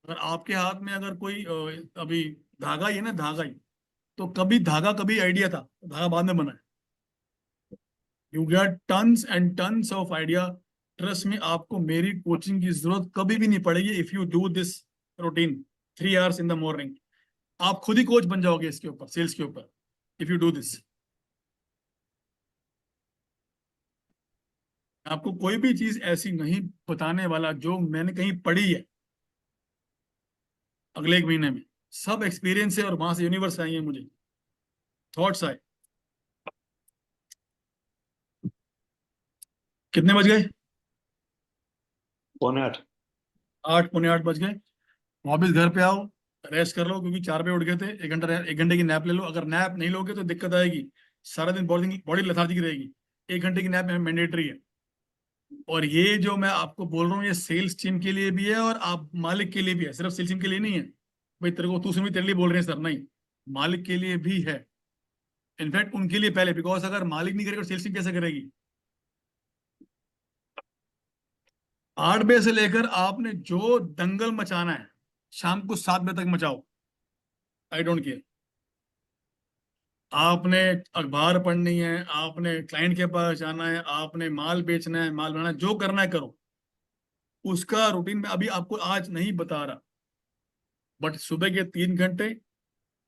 अगर आपके हाथ में अगर कोई अभी धागा ही है ना, धागा ही, तो कभी धागा कभी आइडिया था, धागा बाद में बना है। You get tons and tons of idea. Trust में, आपको मेरी कोचिंग की जरूरत कभी भी नहीं पड़ेगी if you do this routine 3 hours in the morning. आप खुद ही कोच बन जाओगे इसके ऊपर, सेल्स के ऊपर, इफ यू डू दिस। आपको कोई भी चीज ऐसी नहीं बताने वाला जो मैंने कहीं पढ़ी है अगले 1 महीने में। सब एक्सपीरियंस है, और वहां से यूनिवर्स आई है, मुझे थॉट्स आए। कितने बज गए? 7:45। 8, पौने 8 बज गए। वापिस घर पे आओ, रेस्ट कर लो, क्योंकि 4 बजे उठ गए थे। 1 घंटे की नैप ले लो। अगर नैप नहीं लोगे तो दिक्कत आएगी, सारा दिन बॉडी लेथार्जिक रहेगी। 1 घंटे की नैप मैंडेटरी है। और ये जो मैं आपको बोल रहा हूँ, ये सेल्स टीम के लिए भी है और आप मालिक के लिए भी है, सिर्फ सेल्स टीम के लिए नहीं है। भाई तेरे को तू सुन, तेरे लिए बोल रहे हैं सर, नहीं, मालिक के लिए भी है। इनफैक्ट उनके लिए पहले, बिकॉज अगर मालिक नहीं करेगा सेल्स टीम कैसे करेगी। 8 बजे से लेकर आपने जो दंगल मचाना है, शाम को 7 बजे तक मचाओ, आई डोंट केयर। आपने अखबार पढ़नी है, आपने क्लाइंट के पास जाना है, आपने माल बेचना है, माल बनाना है, जो करना है करो। उसका रूटीन में अभी आपको आज नहीं बता रहा, बट सुबह के 3 घंटे,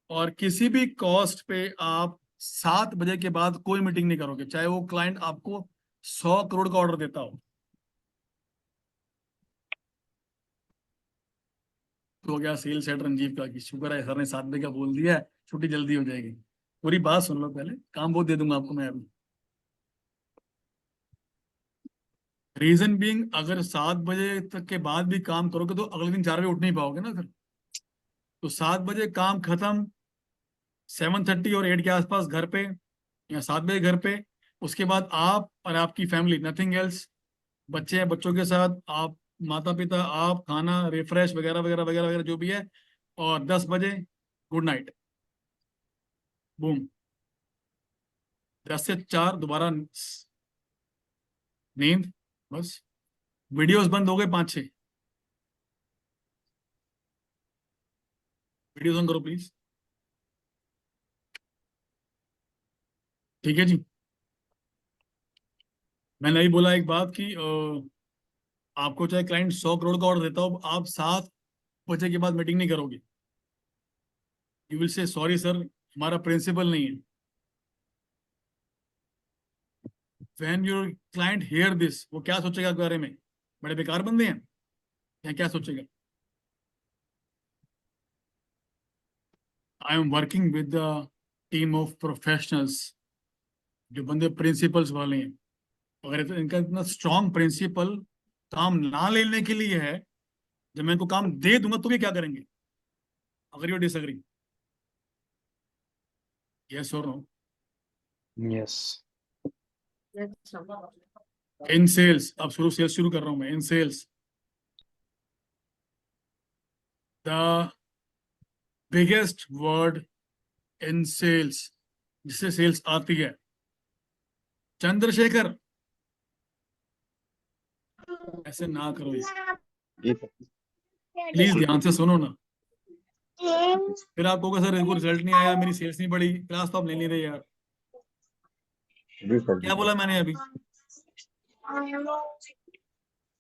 और किसी भी कॉस्ट पे आप 7 बजे के बाद कोई मीटिंग नहीं करोगे, चाहे वो क्लाइंट आपको 100 करोड़ का ऑर्डर देता हो। तो हो गया सेल्स हेड रंजीव का, कि शुक्र है सर ने 7 बजे का बोल दिया है, छुट्टी जल्दी हो जाएगी। पूरी बात सुन लो पहले, काम बहुत दे दूंगा आपको मैं अभी। रीजन बीइंग, अगर 7 बजे तक के बाद भी काम करोगे तो अगले दिन 4 बजे उठ नहीं पाओगे ना फिर। तो 7 बजे काम खत्म, 7:30 और 8 के आसपास घर पे, या 7 बजे घर पे। उसके बाद आप और आपकी फैमिली, नथिंग एल्स। बच्चे हैं, बच्चों के साथ आप, माता पिता, आप, खाना, रिफ्रेश वगैरह वगैरह वगैरह वगैरह जो भी है। और 10 बजे गुड नाइट, बूम। 10 से 4 दोबारा नींद, बस। वीडियोस बंद हो गए 5-6, वीडियोस ऑन करो प्लीज। ठीक है जी। मैंने अभी बोला एक बात कि आपको चाहे क्लाइंट 100 करोड़ का ऑर्डर देता हो, आप 7 बजे के बाद मीटिंग नहीं करोगे। You will say sorry sir, हमारा प्रिंसिपल नहीं है। When your client here this, वो क्या सोचेगा आपके बारे में, बड़े बेकार बंदे हैं, या क्या सोचेगा। I am working with the team of professionals, जो बंदे प्रिंसिपल्स वाले हैं, अगर इनका इतना स्ट्रॉन्ग प्रिंसिपल काम ना लेने के लिए है, जब मैं इनको काम दे दूंगा तो ये क्या करेंगे? अगर यू डिसएग्री, यस और नो? Yes. इन सेल्स, अब सेल्स शुरू कर रहा हूं मैं। In sales, the biggest word in sales, जिससे सेल्स आती है, चंद्रशेखर, ऐसे ना करो ये, प्लीज ध्यान से सुनो ना। फिर आप कहोगे सर इनको रिजल्ट नहीं आया, मेरी सेल्स नहीं बढ़ी, क्लास तो आप ले नहीं रहे यार। जी सर, क्या बोला मैंने अभी?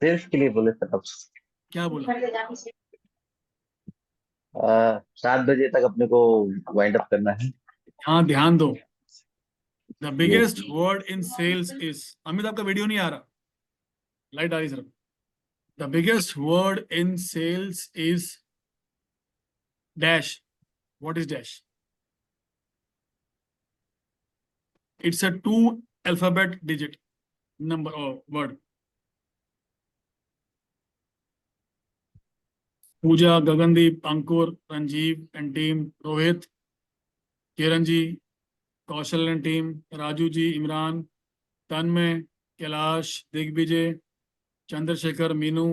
सेल्स के लिए बोले सर आप। क्या बोला? 7 बजे तक अपने को वाइंड अप करना है। हाँ, ध्यान दो। The biggest word in sales is, Amit आपका वीडियो नहीं आ रहा, लाइट आ रही sir. The biggest word in sales is dash. What is dash? It's a 2 alphabet digit number or word. Pooja, Gagandeep, Ankur, Ranjeev and team, Rohit, Kiran ji, Kaushal and team, Raju ji, Imran, Tanmay, Kailash, Digvijay, Chandrashekhar, Meenu,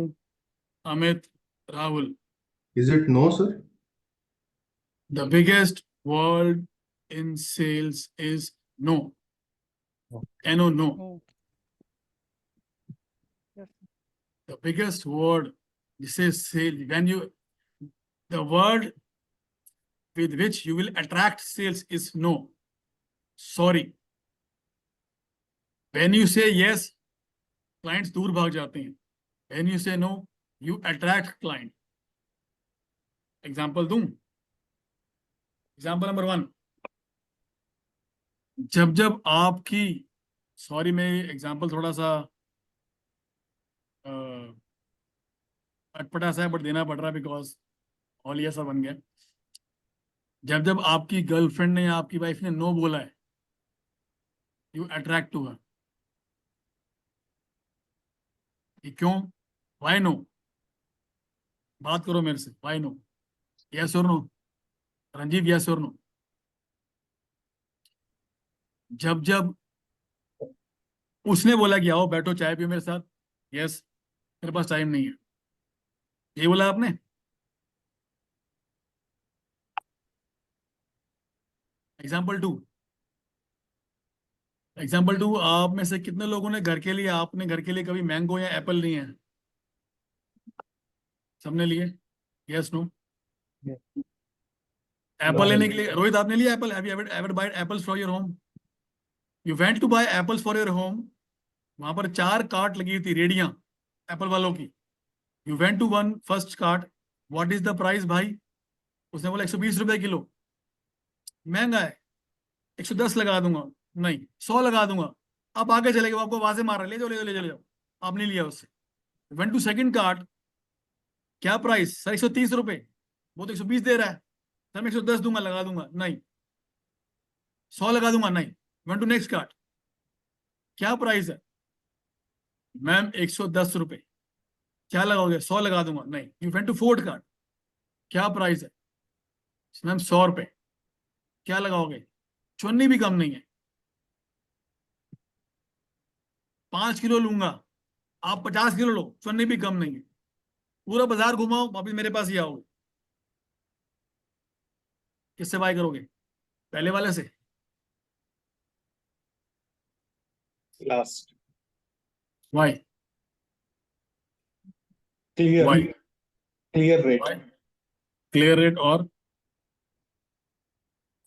Amit, Rahul. Is it no, sir? The biggest word in sales is no. No, no. Oh. Yes. The biggest word, this is sale. When you, the word with which you will attract sales is no. Sorry. When you say yes, clients दूर भाग जाते हैं. When you say no, you attract client. Example दूं? Example number 1. जब जब आपकी, sorry मैं example थोड़ा सा अटपटा सा है, बट देना पड़ रहा है बिकॉज ऑल ये सब बन गया। जब जब आपकी गर्लफ्रेंड ने या आपकी वाइफ ने नो बोला है, यू अट्रैक्ट टू हर। क्यों? Why no? बात करो मेरे से, वाई नो? यस और नो? रंजीव, यस और नो? जब जब उसने बोला कि आओ बैठो चाय पियो मेरे साथ, यस, मेरे पास टाइम नहीं है, ये बोला आपने। एग्जाम्पल टू, आप में से कितने लोगों ने घर के लिए, आपने घर के लिए कभी मैंगो या एप्पल लिए हैं? सबने लिए? Yes no? एप्पल लेने के लिए, रोहित आपने लिया apple? Have you ever buyed apples for your home? You went to buy apples for your home, वहां पर 4 कार्ट लगी थी, रेडियां एप्पल वालों की। You went to one first cart, what is the price भाई? उसने बोला 120 रुपए किलो। महंगा है, 110 लगा दूंगा। नहीं, 100 लगा दूंगा। आप आगे चले गए, आपको आवाजें मार रहे, ले जाओ ले जाओ ले जाओ, आप नहीं लिया उससे। वेंट टू सेकंड कार्ट, क्या प्राइस सर? 130 रुपए। वो तो 120 दे रहा है सर, मैं 110 दूंगा, लगा दूंगा। नहीं, 100 लगा दूंगा। नहीं। वेंट टू नेक्स्ट कार्ट, क्या प्राइस है मैम? 110 रुपए। क्या लगाओगे? 100 लगा दूंगा। नहीं। You went to fourth cart, क्या प्राइस है मैम? 100 रुपए। क्या लगाओगे? चुन्नी भी कम नहीं है, 5 किलो लूंगा, आप 50 किलो लो, चुन्नी भी कम नहीं है। पूरा बाजार घुमाओ, वापिस मेरे पास ही आओगे। किससे बाय करोगे? पहले वाले से? Last. Why? Clear why? Clear rate. Clear rate और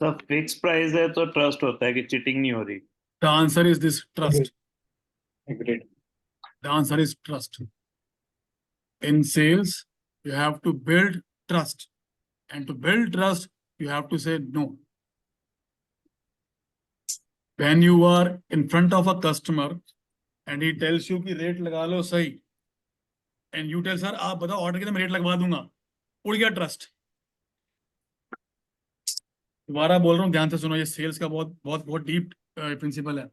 सब फिक्स प्राइस है तो ट्रस्ट होता है कि चीटिंग नहीं हो रही। The answer is this, trust. Agreed. The answer is trust. In sales, you have to build trust. And to build trust, you have to say no. When you are in front of a customer and he tells you कि rate लगा लो सही, and you tell sir आप बताओ order कितना, मैं rate लगवा दूंगा, उड़ गया ट्रस्ट। दोबारा बोल रहा हूँ, ध्यान से सुनो, ये सेल्स का बहुत बहुत बहुत डीप प्रिंसिपल है.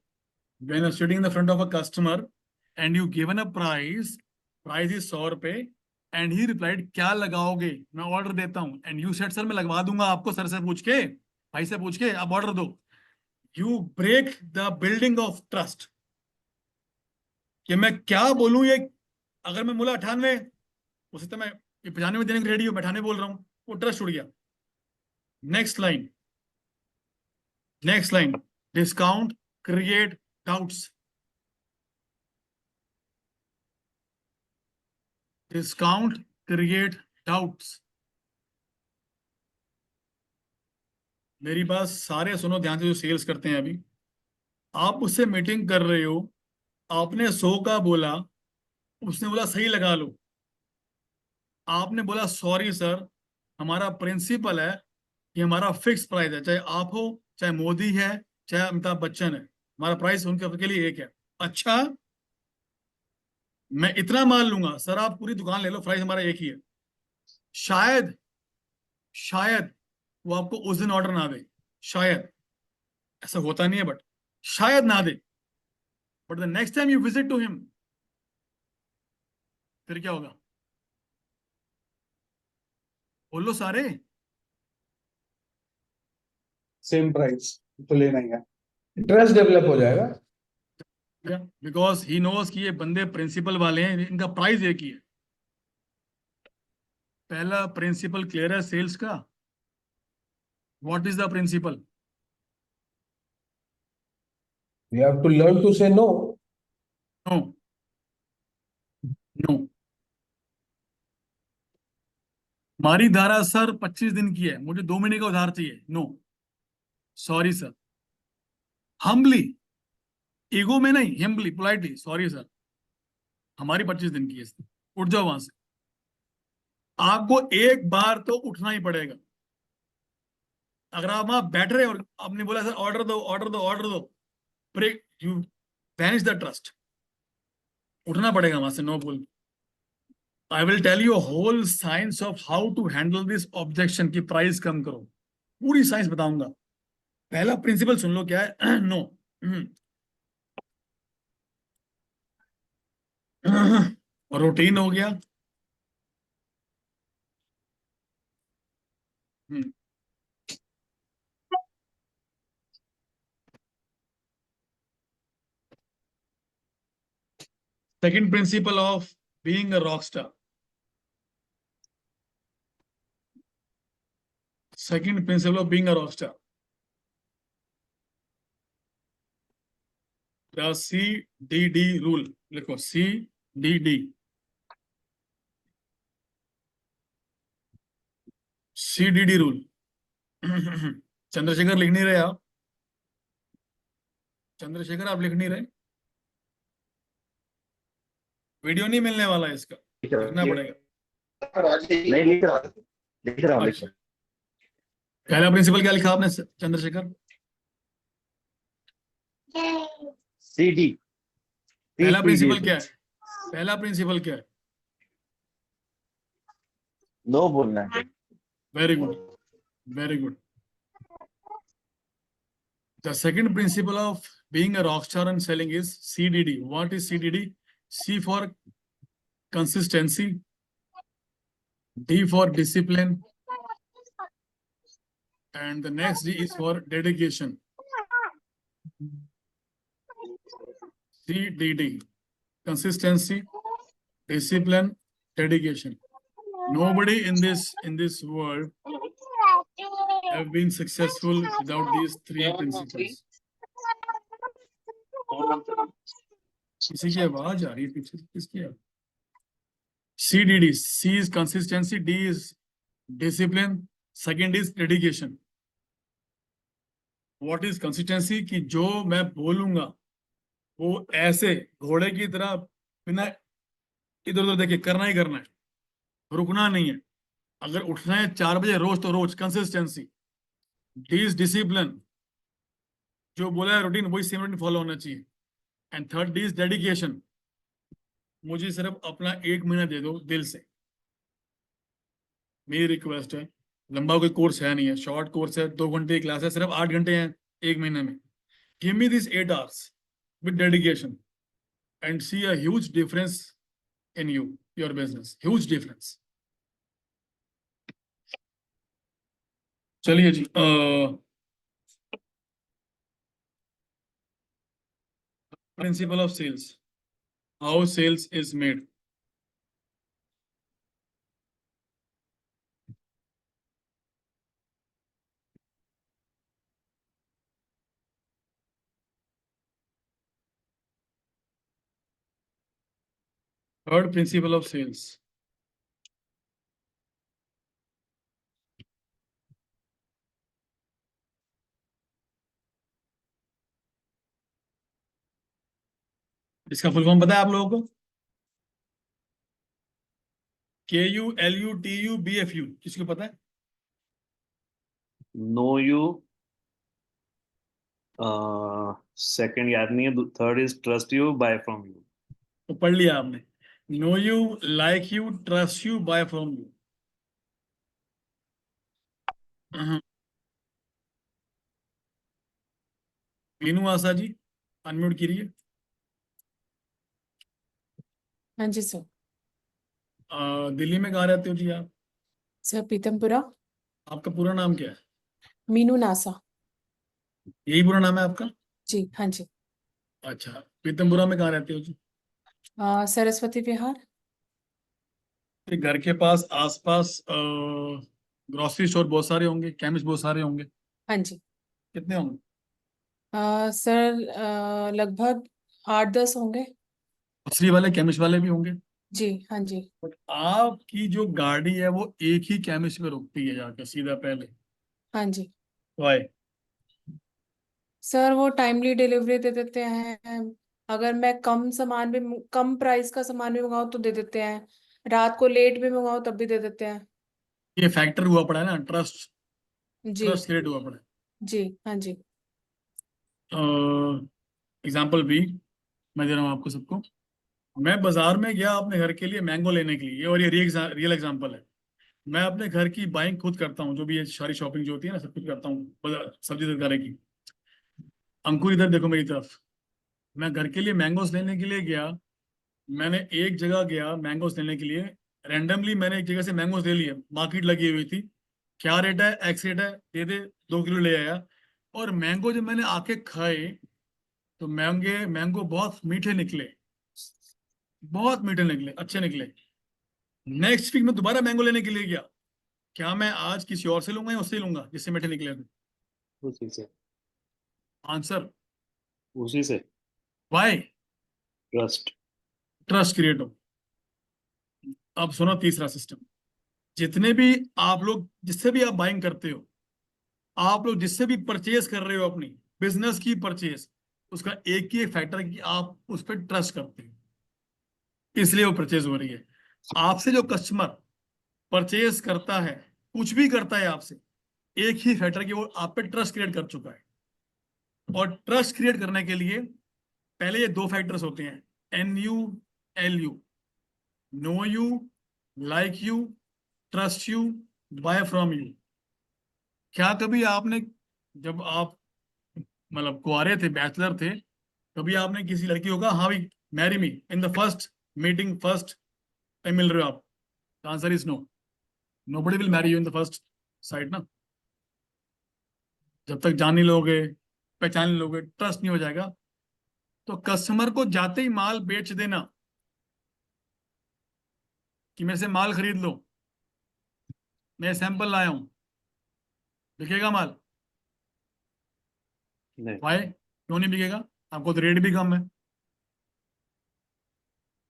When you're sitting in the front of a customer and you given a price is 100 रुपए, and he replied क्या लगाओगे, मैं ऑर्डर देता हूँ, and you said सर मैं लगवा दूंगा आपको, सर से पूछ के, भाई से पूछ के आप ऑर्डर दो. You break the building of trust. कि मैं क्या बोलूं, ये अगर मैं बोला 98, उसे तो मैं 95 देने की रेडी हूँ, 98 बोल रहा हूँ, वो ट्रस्ट उड़ गया. Next line, discount create doubts. Discount create doubts. मेरी बात सारे सुनो ध्यान से, जो सेल्स करते हैं अभी, आप उससे मीटिंग कर रहे हो, आपने 100 का बोला, उसने बोला सही लगा लो, आपने बोला सॉरी सर हमारा प्रिंसिपल है कि हमारा फिक्स प्राइस है, चाहे आप हो, चाहे मोदी है, चाहे अमिताभ बच्चन है, हमारा प्राइस उनके लिए एक है. अच्छा, मैं इतना मान लूंगा सर, आप पूरी दुकान ले लो, प्राइस हमारा एक ही है. शायद वो आपको उस दिन ऑर्डर ना दे, शायद, ऐसा होता नहीं है बट शायद ना दे, but the next time you visit to him, फिर क्या होगा, बोलो सारे. सेम प्राइस तो लेना ही है. ट्रस्ट डेवलप हो जाएगा. बिकॉज ही नोज कि ये बंदे प्रिंसिपल वाले हैं, इनका प्राइस एक ही है. पहला प्रिंसिपल क्लियर है सेल्स का. What is the principle? You have to learn to say no. No. हमारी धारा सर 25 दिन की है, मुझे 2 महीने का उधार चाहिए. No, sorry sir. Humbly, ego में नहीं, हम्बली पोलाइटली, सॉरी सर हमारी 25 दिन की है, उठ जाओ वहां से. आपको एक बार तो उठना ही पड़ेगा. अगर आप वहां बैठ रहे और आपने बोला सर ऑर्डर दो, break, you vanish the trust. उठना पड़ेगा वहां से, नो बोल. I will tell you whole science of how to handle this objection की प्राइस कम करो, पूरी साइंस बताऊंगा. पहला प्रिंसिपल सुन लो क्या है. नो. रूटीन हो गया. Second principle of being a rock star. Second principle of being a rock star. The CDD rule. लिखो CDD. CDD rule. चंद्रशेखर लिख नहीं रहे आप? चंद्रशेखर आप लिख नहीं रहे? वीडियो नहीं मिलने वाला है इसका, लिखना पड़ेगा. नहीं लिख रहा हूँ. अच्छा. पहला प्रिंसिपल क्या लिखा आपने चंद्रशेखर? CD. पहला प्रिंसिपल क्या है? पहला प्रिंसिपल क्या है? नो बोलना है. Very good, very good. The second principle of being a rock star and selling is CDD. What is CDD? C for consistency, D for discipline, and the next D is for dedication. CDD, consistency, discipline, dedication. Nobody in this world have been successful without these three principles. किसी की आवाज आ रही है पीछे, किसकी है? CDD. C is consistency, D is discipline, second is dedication. What is consistency? कि जो मैं बोलूंगा वो ऐसे घोड़े की तरह बिना इधर उधर देखे करना ही करना है, रुकना नहीं है. अगर उठना है 4 बजे रोज तो रोज, कंसिस्टेंसी. D is discipline, जो बोला है रूटीन वही सेम रूटीन फॉलो होना चाहिए. And third D is dedication, मुझे सिर्फ अपना 1 महीना दे दो दिल से, मेरी रिक्वेस्ट है. लंबा कोई कोर्स है नहीं है, शॉर्ट कोर्स है, 2 घंटे की क्लास है, सिर्फ 8 घंटे हैं एक महीने में. Give me this 8 hours with dedication and see a huge difference in your business, huge difference. चलिए जी, principle of sales, how sales is made. Third principle of sales. इसका फुल फॉर्म पता है आप लोगों को? KULUTUBFU, किसको पता है? नो यू, सेकंड याद नहीं है, third is trust you, buy from you. तो पढ़ लिया आपने. Know you, like you, trust you, buy from you. Meenu Asha ji, unmute कीजिए. हाँ जी सर. दिल्ली में कहाँ रहते हो जी आप? सर पीतमपुरा. आपका पूरा नाम क्या है? मीनू नासा. यही पूरा नाम है आपका? जी हाँ जी. अच्छा, पीतमपुरा में कहाँ रहते हो जी? सरस्वती विहार. ये घर के पास आसपास ग्रोसरी स्टोर बहुत सारे होंगे, केमिस्ट बहुत सारे होंगे. हाँ जी. कितने होंगे? सर लगभग 8-10 होंगे. ग्रोसरी वाले, केमिस्ट वाले भी होंगे. जी हाँ जी. बट आपकी जो गाड़ी है वो एक ही केमिस्ट में रुकती है जाकर सीधा पहले. हाँ जी. वाई? सर वो टाइमली डिलीवरी दे देते हैं. अगर मैं कम प्राइस का सामान भी मंगाऊँ तो दे देते हैं. रात को लेट भी मंगाऊँ तब भी दे देते हैं. ये फैक्टर हुआ पड़ा है ना, ट्रस्ट. जी ट्रस्ट क्रिएट हुआ पड़ा है. जी हाँ जी. एग्जाम्पल भी मैं दे रहा हूँ आपको सबको. मैं बाजार में गया अपने घर के लिए मैंगो लेने के लिए, और ये रियल एग्जाम्पल है. मैं अपने घर की बाइंग खुद करता हूँ, जो भी ये सारी शॉपिंग जो होती है ना, सब कुछ करता हूँ, सब्जी तरकारी की. अंकुर इधर देखो मेरी तरफ. मैं घर के लिए मैंगोस लेने के लिए गया. मैंने एक जगह गया मैंगोस लेने के लिए. रैंडमली मैंने एक जगह से मैंगोस ले लिए, मार्केट लगी हुई थी. क्या रेट है? एक्स रेट है, दे दे. 2 किलो ले आया. और मैंगो जब मैंने आके खाए तो मैंगो बहुत मीठे निकले, बहुत मीठे निकले, अच्छे निकले. नेक्स्ट वीक में दोबारा मैंगो लेने के लिए गया. क्या मैं आज किसी और से लूंगा या उससे लूंगा जिससे मीठे निकले थे? उसी से. आंसर? उसी से. वाई? ट्रस्ट. ट्रस्ट क्रिएट हो. अब सुनो तीसरा सिस्टम. जितने भी आप लोग, जिससे भी आप बाइंग करते हो, आप लोग जिससे भी परचेज कर रहे हो अपनी बिजनेस की परचेज, उसका एक ही एक फैक्टर है कि आप उस पर ट्रस्ट करते हो, इसलिए वो परचेज हो रही है. आपसे जो कस्टमर परचेज करता है, कुछ भी करता है आपसे, एक ही फैक्टर कि वो आप पे ट्रस्ट क्रिएट कर चुका है. और ट्रस्ट क्रिएट करने के लिए पहले ये 2 फैक्टर्स होते हैं, NULU. Know you, like you, trust you, buy from you. क्या कभी आपने, जब आप मतलब कुआरे थे, बैचलर थे, कभी आपने किसी लड़की को कहा हाँ भाई marry me in the first meeting, first time मिल रहे हो आप? Answer is no. Nobody will marry you in the first sight ना. जब तक जान नहीं लोगे, पहचान नहीं लोगे, ट्रस्ट नहीं हो जाएगा. तो कस्टमर को जाते ही माल बेच देना कि मेरे से माल खरीद लो, मैं सैंपल लाया हूं, बिकेगा माल? नहीं. वाई? क्यों नहीं बिकेगा? आपको तो रेट भी कम है,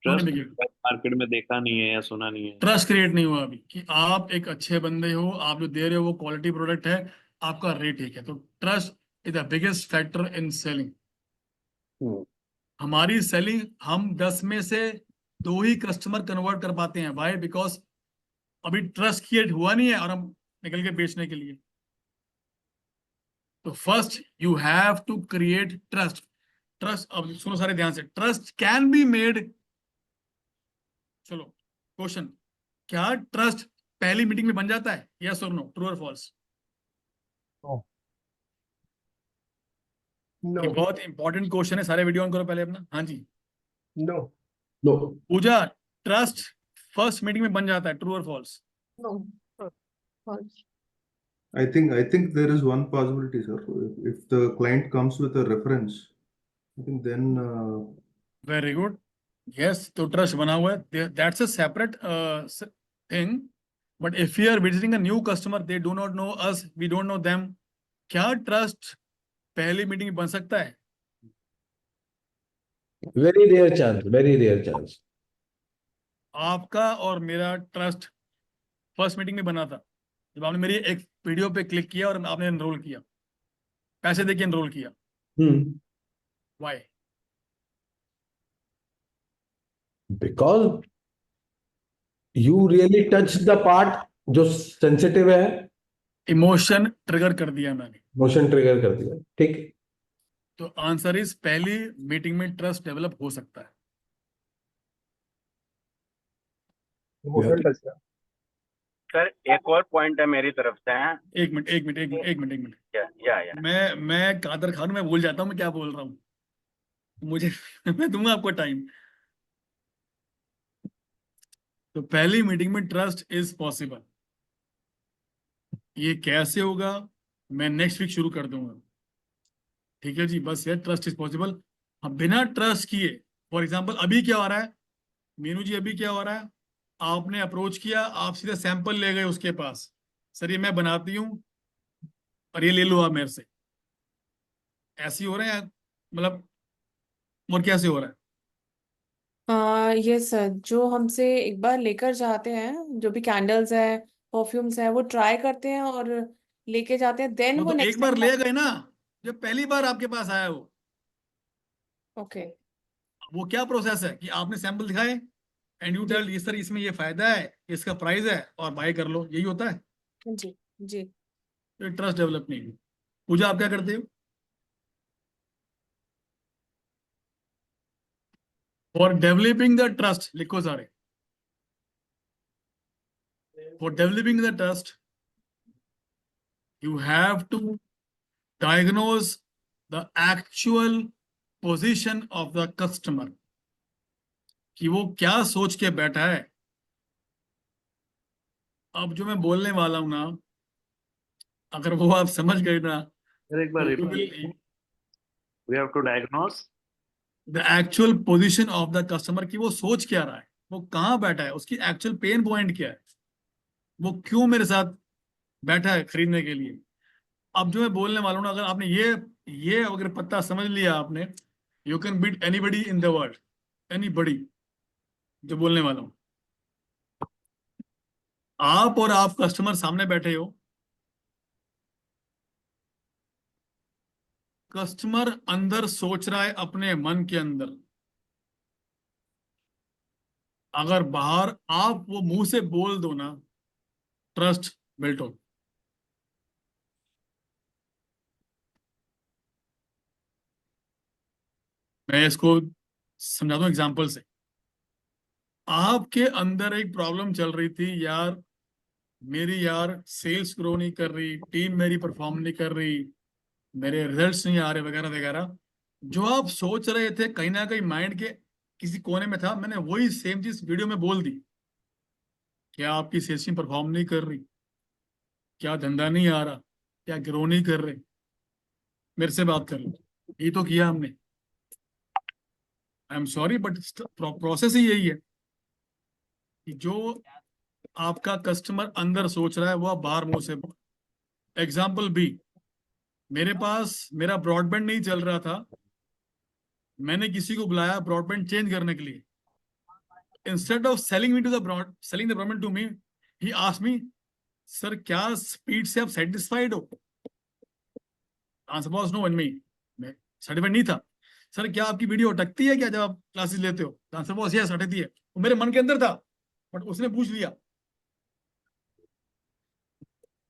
क्यों नहीं ट्रस्ट बिकेगा? मार्केट में देखा नहीं है या सुना नहीं है. ट्रस्ट क्रिएट नहीं हुआ अभी कि आप एक अच्छे बंदे हो, आप जो दे रहे हो वो क्वालिटी प्रोडक्ट है, आपका रेट ठीक है. तो trust is the biggest factor in selling. हमारी सेलिंग, हम 10 में से 2 ही कस्टमर कन्वर्ट कर पाते हैं. वाई? बिकॉज अभी ट्रस्ट क्रिएट हुआ नहीं है और हम निकल के बेचने के लिए. तो first you have to create trust. Trust, अब सुनो सारे ध्यान से, ट्रस्ट कैन बी मेड. चलो क्वेश्चन, क्या ट्रस्ट पहली मीटिंग में बन जाता है, यस और नो, ट्रू और फॉल्स? ये No. बहुत इंपॉर्टेंट क्वेश्चन है, सारे वीडियो ऑन करो पहले अपना। हाँ जी No. No. Pooja, trust first meeting में बन जाता है, ट्रू और false? No. False. I think there is one possibility, sir. If the client comes with a reference, I think then very good, yes, तो ट्रस्ट बना हुआ है, that's a separate thing. But if you are visiting a new customer, they do not know us, we don't know them, क्या trust पहली meeting में बन सकता है? Very rare chance, very rare chance. आपका और मेरा ट्रस्ट फर्स्ट मीटिंग में बना था जब आपने मेरी एक वीडियो पे क्लिक किया और आपने एनरोल किया, पैसे देके एनरोल किया। Why? Because you really touch the part जो सेंसिटिव है, इमोशन ट्रिगर कर दिया मैंने। मोशन ट्रिगर कर दिया, ठीक। तो आंसर इज पहली मीटिंग में ट्रस्ट डेवलप हो सकता है। इमोशनल टच का। सर एक और पॉइंट है मेरी तरफ से। एक मिनट, या मैं कादर खान, मैं भूल जाता हूँ मैं क्या बोल रहा हूँ, मुझे मैं दूंगा आपको टाइम। तो पहली मीटिंग में ट्रस्ट इज पॉसिबल। ये कैसे होगा मैं नेक्स्ट वीक शुरू कर दूंगा, ठीक है जी? बस ये ट्रस्ट इज पॉसिबल। अब बिना ट्रस्ट किए, फॉर एग्जांपल अभी क्या हो रहा है मीनू जी, अभी क्या हो रहा है, आपने अप्रोच किया, आप सीधा सैंपल ले गए उसके पास, सर ये मैं बनाती हूँ और ये ले लो आप मेरे से, ऐसे ही हो रहा है मतलब, और कैसे हो रहा है? ये सर, जो हमसे एक बार लेकर जाते हैं, जो भी कैंडल्स है, परफ्यूम्स है, वो ट्राई करते हैं और लेके जाते हैं, देन वो वो तो एक नेक्स्ट बार टाइम। ले गए ना, जब पहली बार आपके पास आया ओके। वो क्या प्रोसेस है कि आपने सैंपल दिखाए एंड यू टेल ये सर इसमें ये फायदा है, इसका प्राइस है और बाय कर लो, यही होता है? जी जी। तो ट्रस्ट डेवलप नहीं है। पूजा आप क्या करते हो? फॉर डेवलपिंग द ट्रस्ट, लिखो सारे, for developing the trust you have to diagnose the actual position of the customer, कि वो क्या सोच के बैठा है। अब जो मैं बोलने वाला हूं ना, अगर वो आप समझ गए ना, एक बार repeat. We have to diagnose the actual position of the customer, कि वो सोच क्या रहा है, वो कहाँ बैठा है, उसकी एक्चुअल पेन पॉइंट क्या है, वो क्यों मेरे साथ बैठा है खरीदने के लिए। अब जो मैं बोलने वाला हूँ ना, अगर आपने ये अगर पत्ता समझ लिया आपने, you can beat anybody in the world, anybody. जो बोलने वाला हूँ, आप और आप कस्टमर सामने बैठे हो, कस्टमर अंदर सोच रहा है अपने मन के अंदर, अगर बाहर आप वो मुंह से बोल दो ना, ट्रस्ट बिल्ट हो। मैं इसको समझाता हूँ एग्जाम्पल से। आपके अंदर एक प्रॉब्लम चल रही थी, यार मेरी यार सेल्स ग्रो नहीं कर रही, टीम मेरी परफॉर्म नहीं कर रही, मेरे रिजल्ट्स नहीं आ रहे, वगैरह वगैरह। जो आप सोच रहे थे कहीं ना कहीं माइंड के किसी कोने में था, मैंने वही सेम चीज वीडियो में बोल दी। क्या आपकी सेल्स टीम परफॉर्म नहीं कर रही, क्या धंधा नहीं आ रहा, क्या ग्रो नहीं कर रहे, मेरे से बात कर लो। ये तो किया हमने, I am sorry but process ही यही है कि जो आपका कस्टमर अंदर सोच रहा है वो आप बाहर मुंह से। एग्जाम्पल बी, मेरे पास मेरा ब्रॉडबैंड नहीं चल रहा था, मैंने किसी को बुलाया ब्रॉडबैंड चेंज करने के लिए। Instead of selling me to the selling the broadband to me, he asked me, sir क्या स्पीड से आप सेटिस्फाइड हो? आंसर वाज नो, मैं सर्टिफाइड नहीं था। सर क्या आपकी वीडियो अटकती है क्या जब आप क्लासेस लेते हो? आंसर वाज यस, अटकती है। वो मेरे मन के अंदर था बट उसने पूछ लिया।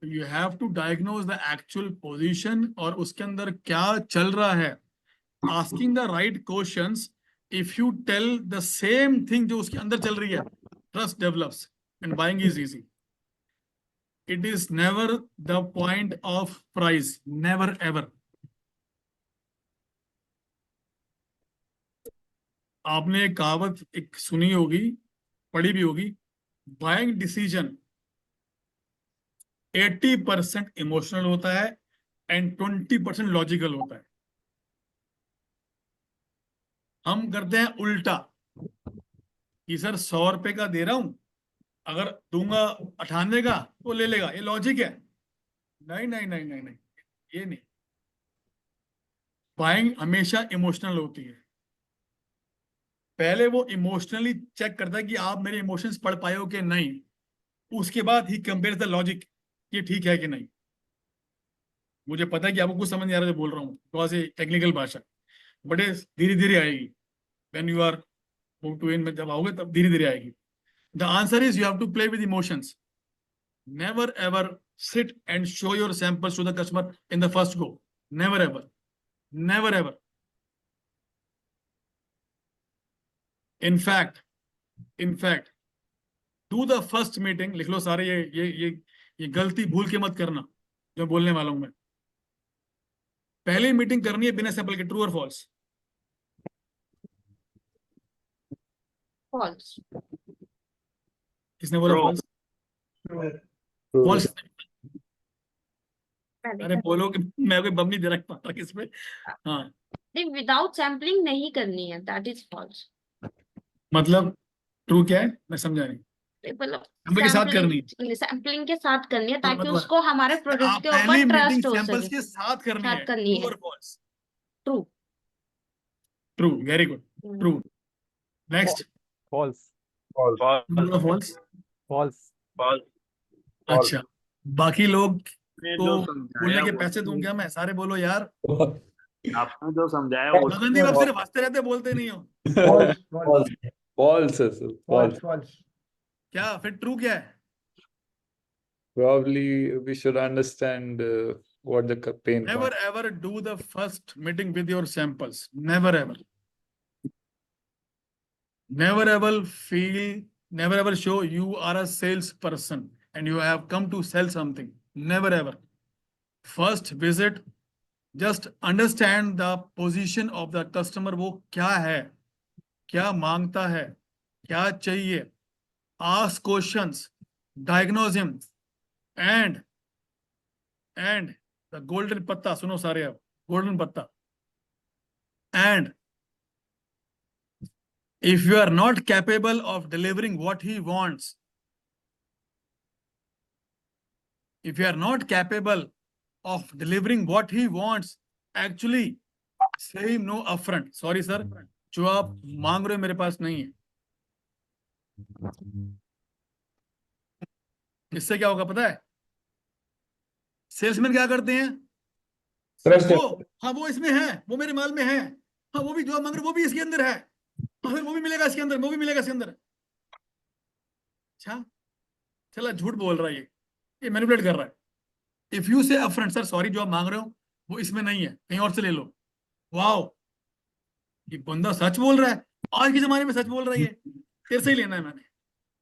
You have to diagnose the actual position और उसके अंदर क्या चल रहा है। Asking the right questions, if you tell the same thing जो उसके अंदर चल रही है, trust develops and buying is easy. It is never the point of price. Never ever. आपने एक कहावत एक सुनी होगी, पढ़ी भी होगी, बाइंग डिसीजन 80% इमोशनल होता है एंड 20% लॉजिकल होता है। हम करते हैं उल्टा कि सर 100 रुपए का दे रहा हूं, अगर दूंगा 98 का तो ले लेगा, ये लॉजिक है। नहीं नहीं नहीं नहीं नहीं, ये नहीं। बाइंग हमेशा इमोशनल होती है। पहले वो इमोशनली चेक करता है कि आप मेरे इमोशंस पढ़ पाए हो कि नहीं, उसके बाद ही कंपेयर द लॉजिक, ये ठीक है कि नहीं। मुझे पता है कि आपको कुछ समझ नहीं आ रहा जो बोल रहा हूँ, थोड़ा सी टेक्निकल भाषा, बट ये धीरे धीरे आएगी। When you are move to in में जब आओगे तब धीरे धीरे आएगी। The answer is you have to play with emotions. Never ever sit and show your samples to the customer in the first go. Never ever. Never ever. In fact, do the first meeting, लिख लो सारे, ये गलती भूल के मत करना जो बोलने वाला हूं मैं। पहली मीटिंग करनी है बिना सैंपल के, ट्रू और फॉल्स? False. किसने बोला फॉल्स? फॉल्स? अरे बोलो कि मैं कोई बम नहीं दे रखा किसमें। हाँ, नहीं, विदाउट सैम्पलिंग नहीं करनी है, दैट इज फॉल्स। मतलब ट्रू क्या है, मैं समझा नहीं। मतलब सैंपल के साथ करनी है, सैम्पलिंग के साथ करनी है ताकि मतलब उसको हमारे प्रोडक्ट के ऊपर पहली ट्रस्ट मीटिंग हो सैंपल्स सके। के साथ करनी है, करनी ट्रू है। और false? True. True, very good, true. Next. False. False? False. अच्छा, बाकी लोग ने तो जो बोलने समझाया के वो पैसे दूं क्या मैं? सारे बोलो यार। आपने जो समझाया वो मदन जी, आप सिर्फ हंसते रहते, बोलते नहीं हो। False है sir, false. false. क्या फिर ट्रू क्या है? Probably we should understand what the pain Never point. ever do the first meeting with your samples. Never ever. Never ever show you are a salesperson and you have come to sell something. Never ever. First visit, just understand the position of the customer. वो क्या है, क्या मांगता है, क्या चाहिए. Ask questions, diagnose him, and the golden पत्ता सुनो सारे आप, golden पत्ता. And if you are not capable of delivering what he wants, if you are not capable of delivering what he wants, actually say him no upfront. Sorry sir, जो आप मांग रहे हो मेरे पास नहीं है. इससे क्या होगा पता है? सेल्समैन क्या करते हैं? वो इसमें है, वो मेरे माल में है, हाँ वो भी जो आप मांग रहे हो वो भी इसके अंदर है, हाँ फिर वो भी मिलेगा इसके अंदर, वो भी मिलेगा इसके अंदर. अच्छा, चला झूठ बोल रहा है ये मैनिपुलेट कर रहा है. इफ यू से अपफ्रंट, सर सॉरी जो आप मांग रहे हो वो इसमें नहीं है, कहीं और से ले लो. वाओ, ये बंदा सच बोल रहा है, आज के जमाने में सच बोल रहा है, ये तेरे से ही लेना है मैंने,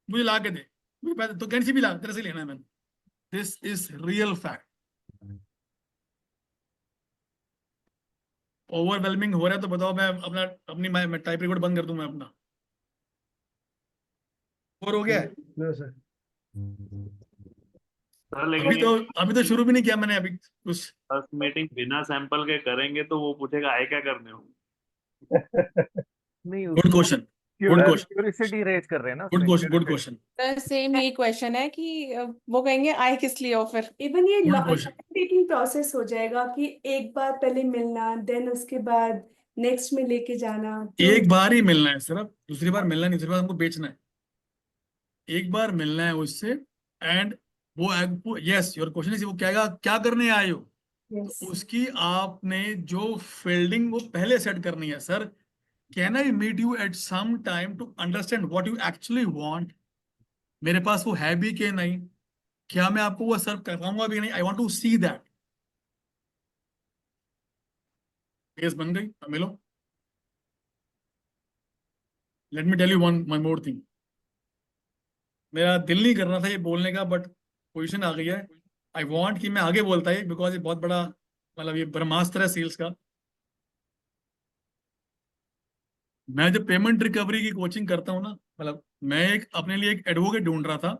मुझे ला के दे, मुझे पैसे तो कैंसी भी ला, तेरे से लेना है मैंने. This is real fact. Overwhelming हो रहा है तो बताओ, मैं अपनी मैं टाइप रिकॉर्ड बंद कर दूं मैं अपना, और हो गया है? No, sir. सर अभी तो शुरू भी नहीं किया मैंने अभी कुछ. फर्स्ट मीटिंग बिना सैंपल के करेंगे तो वो पूछेगा आए क्या करने हो. नहीं, good question, good question, curiosity raise कर रहे हैं ना गुड उसमें, क्वेश्चन, गुड क्वेश्चन. सेम यही क्वेश्चन है कि वो कहेंगे आए किस लिए ऑफर. इवन ये Good question. टेकिंग प्रोसेस हो जाएगा कि एक बार पहले मिलना, देन उसके बाद नेक्स्ट में लेके जाना. एक बार ही मिलना है सिर्फ, दूसरी बार मिलना नहीं, दूसरी बार हमको बेचना है. एक बार मिलना है उससे, एंड वो यस योर क्वेश्चन इज, वो कहेगा क्या करने आए हो, Yes. तो उसकी आपने जो फील्डिंग वो पहले सेट करनी है. Sir can I meet you at some time to understand what you actually want, मेरे पास वो है भी कि नहीं, क्या मैं आपको वो सर्व कर पाऊंगा भी नहीं, I want to see that. Case बन गई, अब मिलो. Let me tell you one more thing. मेरा दिल नहीं कर रहा था ये बोलने का, बट पोजीशन आ गई है। आई वांट कि मैं आगे बोलता है बिकॉज ये बहुत बड़ा मतलब ये ब्रह्मास्त्र है सेल्स का। मैं जब पेमेंट रिकवरी की कोचिंग करता हूँ ना, मतलब मैं एक अपने लिए एक एडवोकेट ढूंढ रहा था,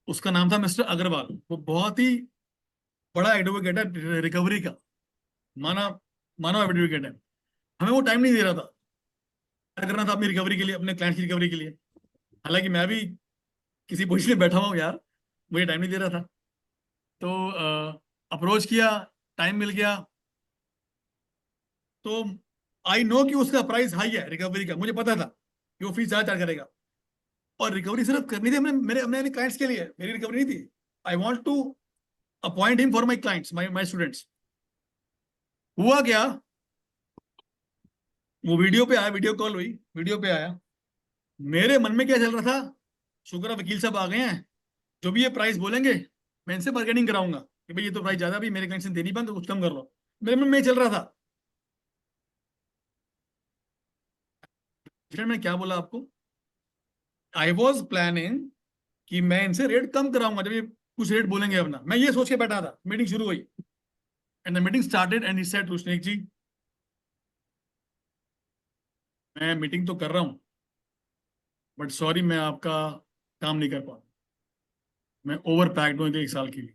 उसका नाम था मिस्टर अग्रवाल। वो बहुत ही बड़ा एडवोकेट है रिकवरी का, माना मानव एडवोकेट है। हमें वो टाइम नहीं दे रहा था, करना था अपनी रिकवरी के लिए, अपने क्लाइंट की रिकवरी के लिए। हालांकि मैं भी किसी पोजीशन में बैठा हूँ यार, मुझे टाइम नहीं दे रहा था। तो अप्रोच किया, टाइम मिल गया। तो आई नो कि उसका प्राइस हाई है रिकवरी का, मुझे पता था कि वो फीस ज्यादा चार्ज करेगा। और रिकवरी सिर्फ करनी थी मेरे अपने क्लाइंट्स के लिए, मेरी रिकवरी नहीं थी। I want to appoint him for my clients, my students. हुआ क्या, वो वीडियो पे आया, वीडियो कॉल हुई, वीडियो पे आया। मेरे मन में क्या चल रहा था, शुक्र है वकील साहब आ गए हैं, जो भी ये प्राइस बोलेंगे मैं इनसे बार्गेनिंग कराऊंगा कि भाई ये तो प्राइस ज्यादा भी मेरे क्लाइंट से दे नहीं पाएंगे, कुछ कम कर लो। मेरे मन में ये चल रहा था। मैं क्या बोला आपको, आई वॉज प्लानिंग कि मैं इनसे रेट कम कराऊंगा जब ये कुछ रेट बोलेंगे अपना। मैं ये सोच के बैठा था। मीटिंग शुरू हुई and the meeting started and he said Rushnik ji, मैं मीटिंग तो कर रहा हूं बट सॉरी मैं आपका काम नहीं कर पाऊंगा, मैं ओवर पैक्ड हूं 1 साल के लिए।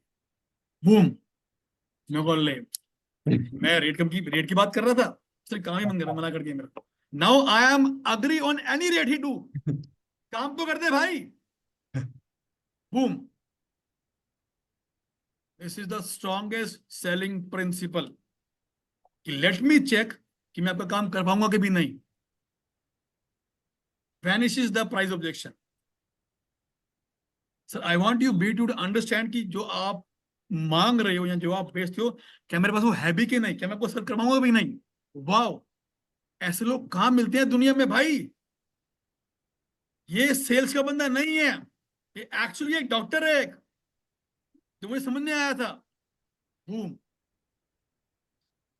बूम, मैं बोल ले, मैं रेट की बात कर रहा था, सिर्फ काम ही मना कर दिया मेरा। Now I am agree on any rate he do, काम तो कर दे भाई। Boom, this is the strongest selling principle कि लेट मी चेक कि मैं आपका काम कर पाऊंगा कि भी नहीं। vanishes the price objection. Sir I want you be to understand कि जो आप मांग रहे हो या जो आप बेचते हो, क्या मेरे पास वो है भी कि नहीं, क्या मैं आपको सर करवाऊंगा भी नहीं। वाओ, ऐसे लोग कहां मिलते हैं दुनिया में भाई। ये सेल्स का बंदा नहीं है, ये एक्चुअली एक डॉक्टर है एक, जो मुझे समझ नहीं आया था। बूम,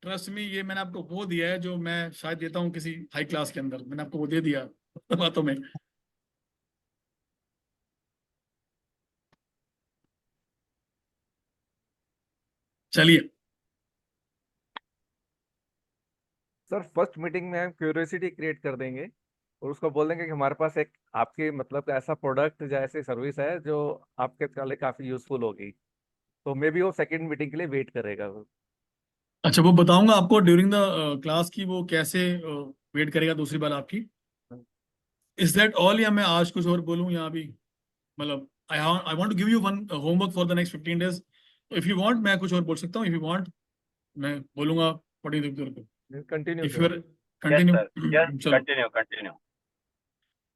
ट्रस्ट मी, ये मैंने आपको वो दिया है जो मैं शायद देता हूँ किसी हाई क्लास के अंदर, मैंने आपको वो दे दिया बातों में। चलिए, सर फर्स्ट मीटिंग में हम क्यूरियोसिटी क्रिएट कर देंगे और उसको बोल देंगे कि हमारे पास एक आपके मतलब ऐसा प्रोडक्ट या ऐसी सर्विस है जो आपके लिए काफी यूजफुल होगी, तो मे बी वो सेकंड मीटिंग के लिए वेट करेगा। अच्छा वो बताऊंगा आपको ड्यूरिंग द क्लास की वो कैसे वेट करेगा दूसरी बार आपकी। इज दैट ऑल, या मैं आज कुछ और बोलूं या अभी, मतलब I want to give you one homework for the next 15 days। If you want मैं कुछ और बोल सकता हूँ, इफ यू वांट मैं बोलूंगा। What do you think, continue if you are yes continue. Sir, yes चलो, कंटिन्यू कंटिन्यू।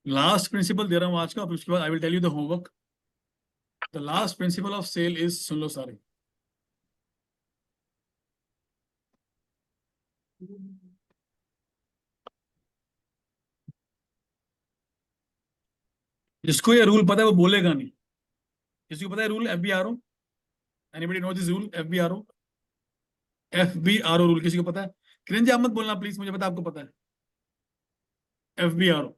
लास्ट प्रिंसिपल दे रहा हूँ आज का, फिर उसके बाद I will tell you the homework. The last principle of sale is, सुन लो सारे, जिसको ये रूल पता है वो बोलेगा नहीं। किसी को पता है rule FBRO? Anybody know this rule FBRO? FBRO rule किसी को पता है? किरण जी आप मत बोलना प्लीज, मुझे पता है आपको पता है FBRO।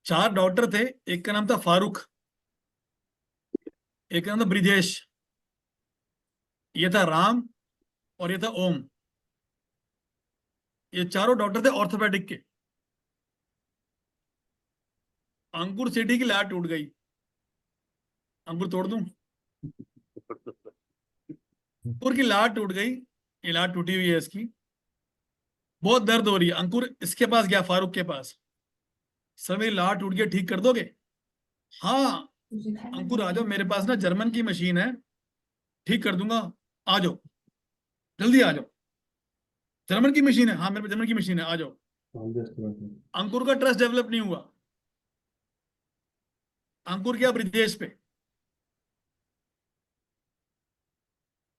4 डॉक्टर थे, एक का नाम था फारूक, एक का नाम था ब्रिजेश, ये था राम और ये था ओम। ये चारों डॉक्टर थे ऑर्थोपेडिक के। अंकुर सेठी की लात टूट गई, अंकुर तोड़ दूं? अंकुर की लात टूट गई, ये लात टूटी हुई है इसकी, बहुत दर्द हो रही है। अंकुर इसके पास गया, फारूक के पास, सर मेरी लात टूट गई, ठीक कर दोगे? हाँ अंकुर आ जाओ, मेरे पास ना जर्मन की मशीन है, ठीक कर दूंगा, आ जाओ, जल्दी आ जाओ। जर्मन की मशीन है? हाँ मेरे पास जर्मन की मशीन है, आ जाओ। अंकुर का ट्रस्ट डेवलप नहीं हुआ। अंकुर गया ब्रिजेश पे,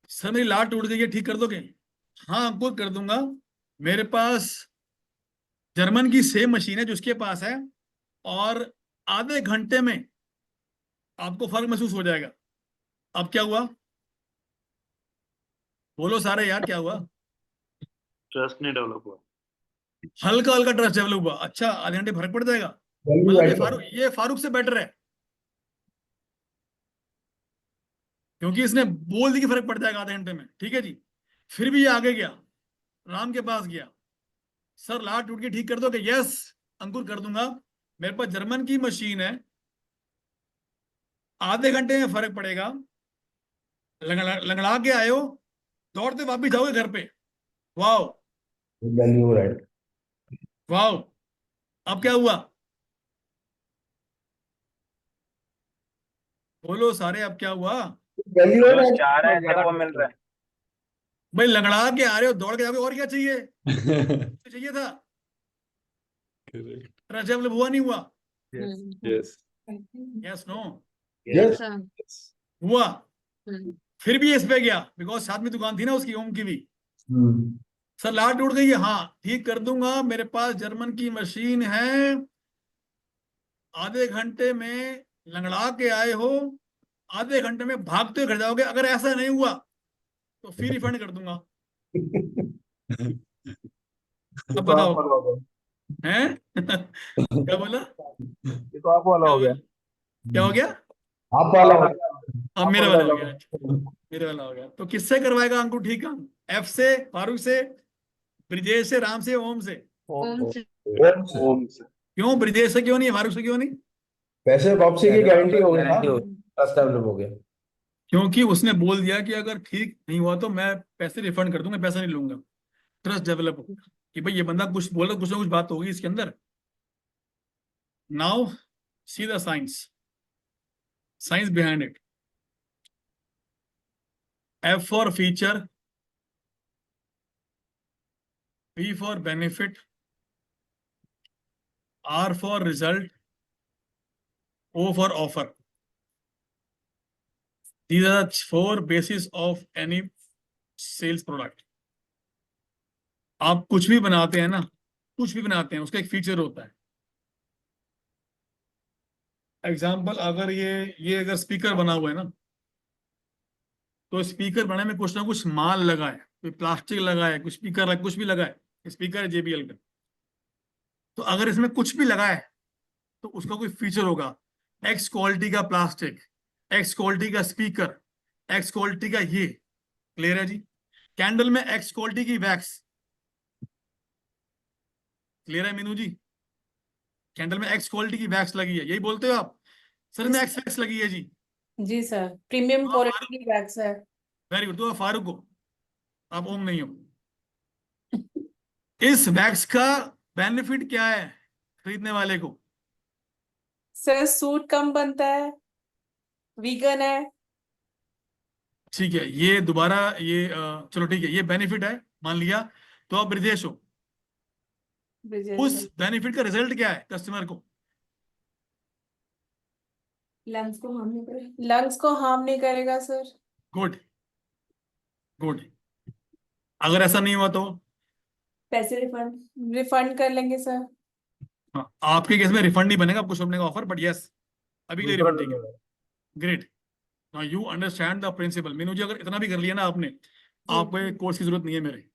सर मेरी लात टूट गई है, ठीक कर दोगे? हाँ अंकुर कर दूंगा, मेरे पास जर्मन की सेम मशीन है जो उसके पास है, और आधे घंटे में आपको फर्क महसूस हो जाएगा। अब क्या हुआ, बोलो सारे यार, क्या हुआ? ट्रस्ट नहीं डेवलप हुआ। हल्का हल्का ट्रस्ट डेवलप हुआ। अच्छा, आधे घंटे फर्क पड़ जाएगा, वैल्यू मतलब ऐड कर। ये फारूक से बेटर है। क्योंकि इसने बोल दी कि फर्क पड़ जाएगा आधे घंटे में, ठीक है जी। फिर भी ये आगे गया, राम के पास गया, सर लाट टूट के ठीक कर दोगे? यस अंकुर कर दूंगा, मेरे पास जर्मन की मशीन है, आधे घंटे में फर्क पड़ेगा। लंगड़ा के आए हो, दौड़ते वापिस जाओगे घर पे। Wow value right. वाओ, अब क्या हुआ? बोलो सारे, अब क्या हुआ? वैल्यू जो राइट। चाह रहा है मेरे को मिल रहा है। भाई लंगड़ा के आ रहे हो, दौड़ के जाओगे, और क्या चाहिए? चाहिए था, Correct. ट्रस्ट डेवलप हुआ नहीं हुआ? Yes. Yes no? यस। हुआ। फिर भी इस पे गया, बिकॉज साथ में दुकान थी ना उसकी, ओम की भी। सर लाट टूट गई है, हाँ ठीक कर दूंगा, मेरे पास जर्मन की मशीन है, आधे घंटे में लंगड़ा के आए हो, आधे घंटे में भागते हुए घर जाओगे। अगर ऐसा नहीं हुआ तो फिर रिफंड कर दूंगा। अब तो आप बताओ, वाला हो गया। हैं? क्या बोला? ये तो आप वाला हो गया। क्या हो गया? आप वाला हो गया। अब आप मेरे वाला वाला हो हो गया, मेरे वाला हो गया। तो किससे करवाएगा अंकुर ठीक काम? एफ से, फारूक से, ब्रिजेश से, राम से, ओम से? ओम से। ओम से। क्यों ब्रिजेश से क्यों नहीं, फारूक से क्यों नहीं? पैसे वापसी की गारंटी हो गई ना, गारंटी हो ट्रस्ट डेवलप हो गया। क्योंकि उसने बोल दिया कि अगर ठीक नहीं हुआ तो मैं पैसे रिफंड कर दूंगा, पैसा नहीं लूंगा। ट्रस्ट डेवलप हो गया कि भाई ये बंदा कुछ बोला, कुछ ना कुछ बात होगी इसके अंदर। Now see the science behind it. F for feature, B for benefit, R for result, O for offer. These are the 4 bases of any sales product. आप कुछ भी बनाते हैं ना, कुछ भी बनाते हैं, उसका एक फीचर होता है। एग्जाम्पल, अगर ये अगर स्पीकर बना हुआ है ना, तो स्पीकर बनाने में कुछ ना कुछ माल लगा है, कोई प्लास्टिक लगा है, कुछ स्पीकर, कुछ भी लगा है। स्पीकर है JBL का, तो अगर इसमें कुछ भी लगा है तो उसका कोई फीचर होगा। एक्स क्वालिटी का प्लास्टिक, एक्स क्वालिटी का स्पीकर, एक्स क्वालिटी का ये। क्लियर है जी? कैंडल में एक्स क्वालिटी की वैक्स। क्लियर है मीनू जी? कैंडल में एक्स क्वालिटी की वैक्स लगी है, यही बोलते हो आप? सर में एक्स वैक्स लगी है जी। जी सर, प्रीमियम हाँ, क्वालिटी की वैक्स है। Very good. तो फारूक हो, आप ओम नहीं हो। इस वैक्स का बेनिफिट क्या है खरीदने वाले को? सर सूट कम बनता है, वीगन है। ठीक है, ये दोबारा ये चलो ठीक है, ये बेनिफिट है मान लिया। तो आप ब्रिजेश हो, उस बेनिफिट का रिजल्ट क्या है कस्टमर को? लंग्स को हार्म नहीं करेगा। लंग्स को हार्म नहीं करेगा सर। Good good. अगर ऐसा नहीं हुआ तो? पैसे रिफंड। रिफंड कर लेंगे सर। हाँ, आपके केस में रिफंड नहीं बनेगा, आपको छोड़ने का ऑफर, बट यस अभी के लिए दूसरा रिफंड ठीक है। Great, now you understand the principle. Meenu ji अगर इतना भी कर लिया ना आपने, आपको कोर्स की जरूरत नहीं है मेरे।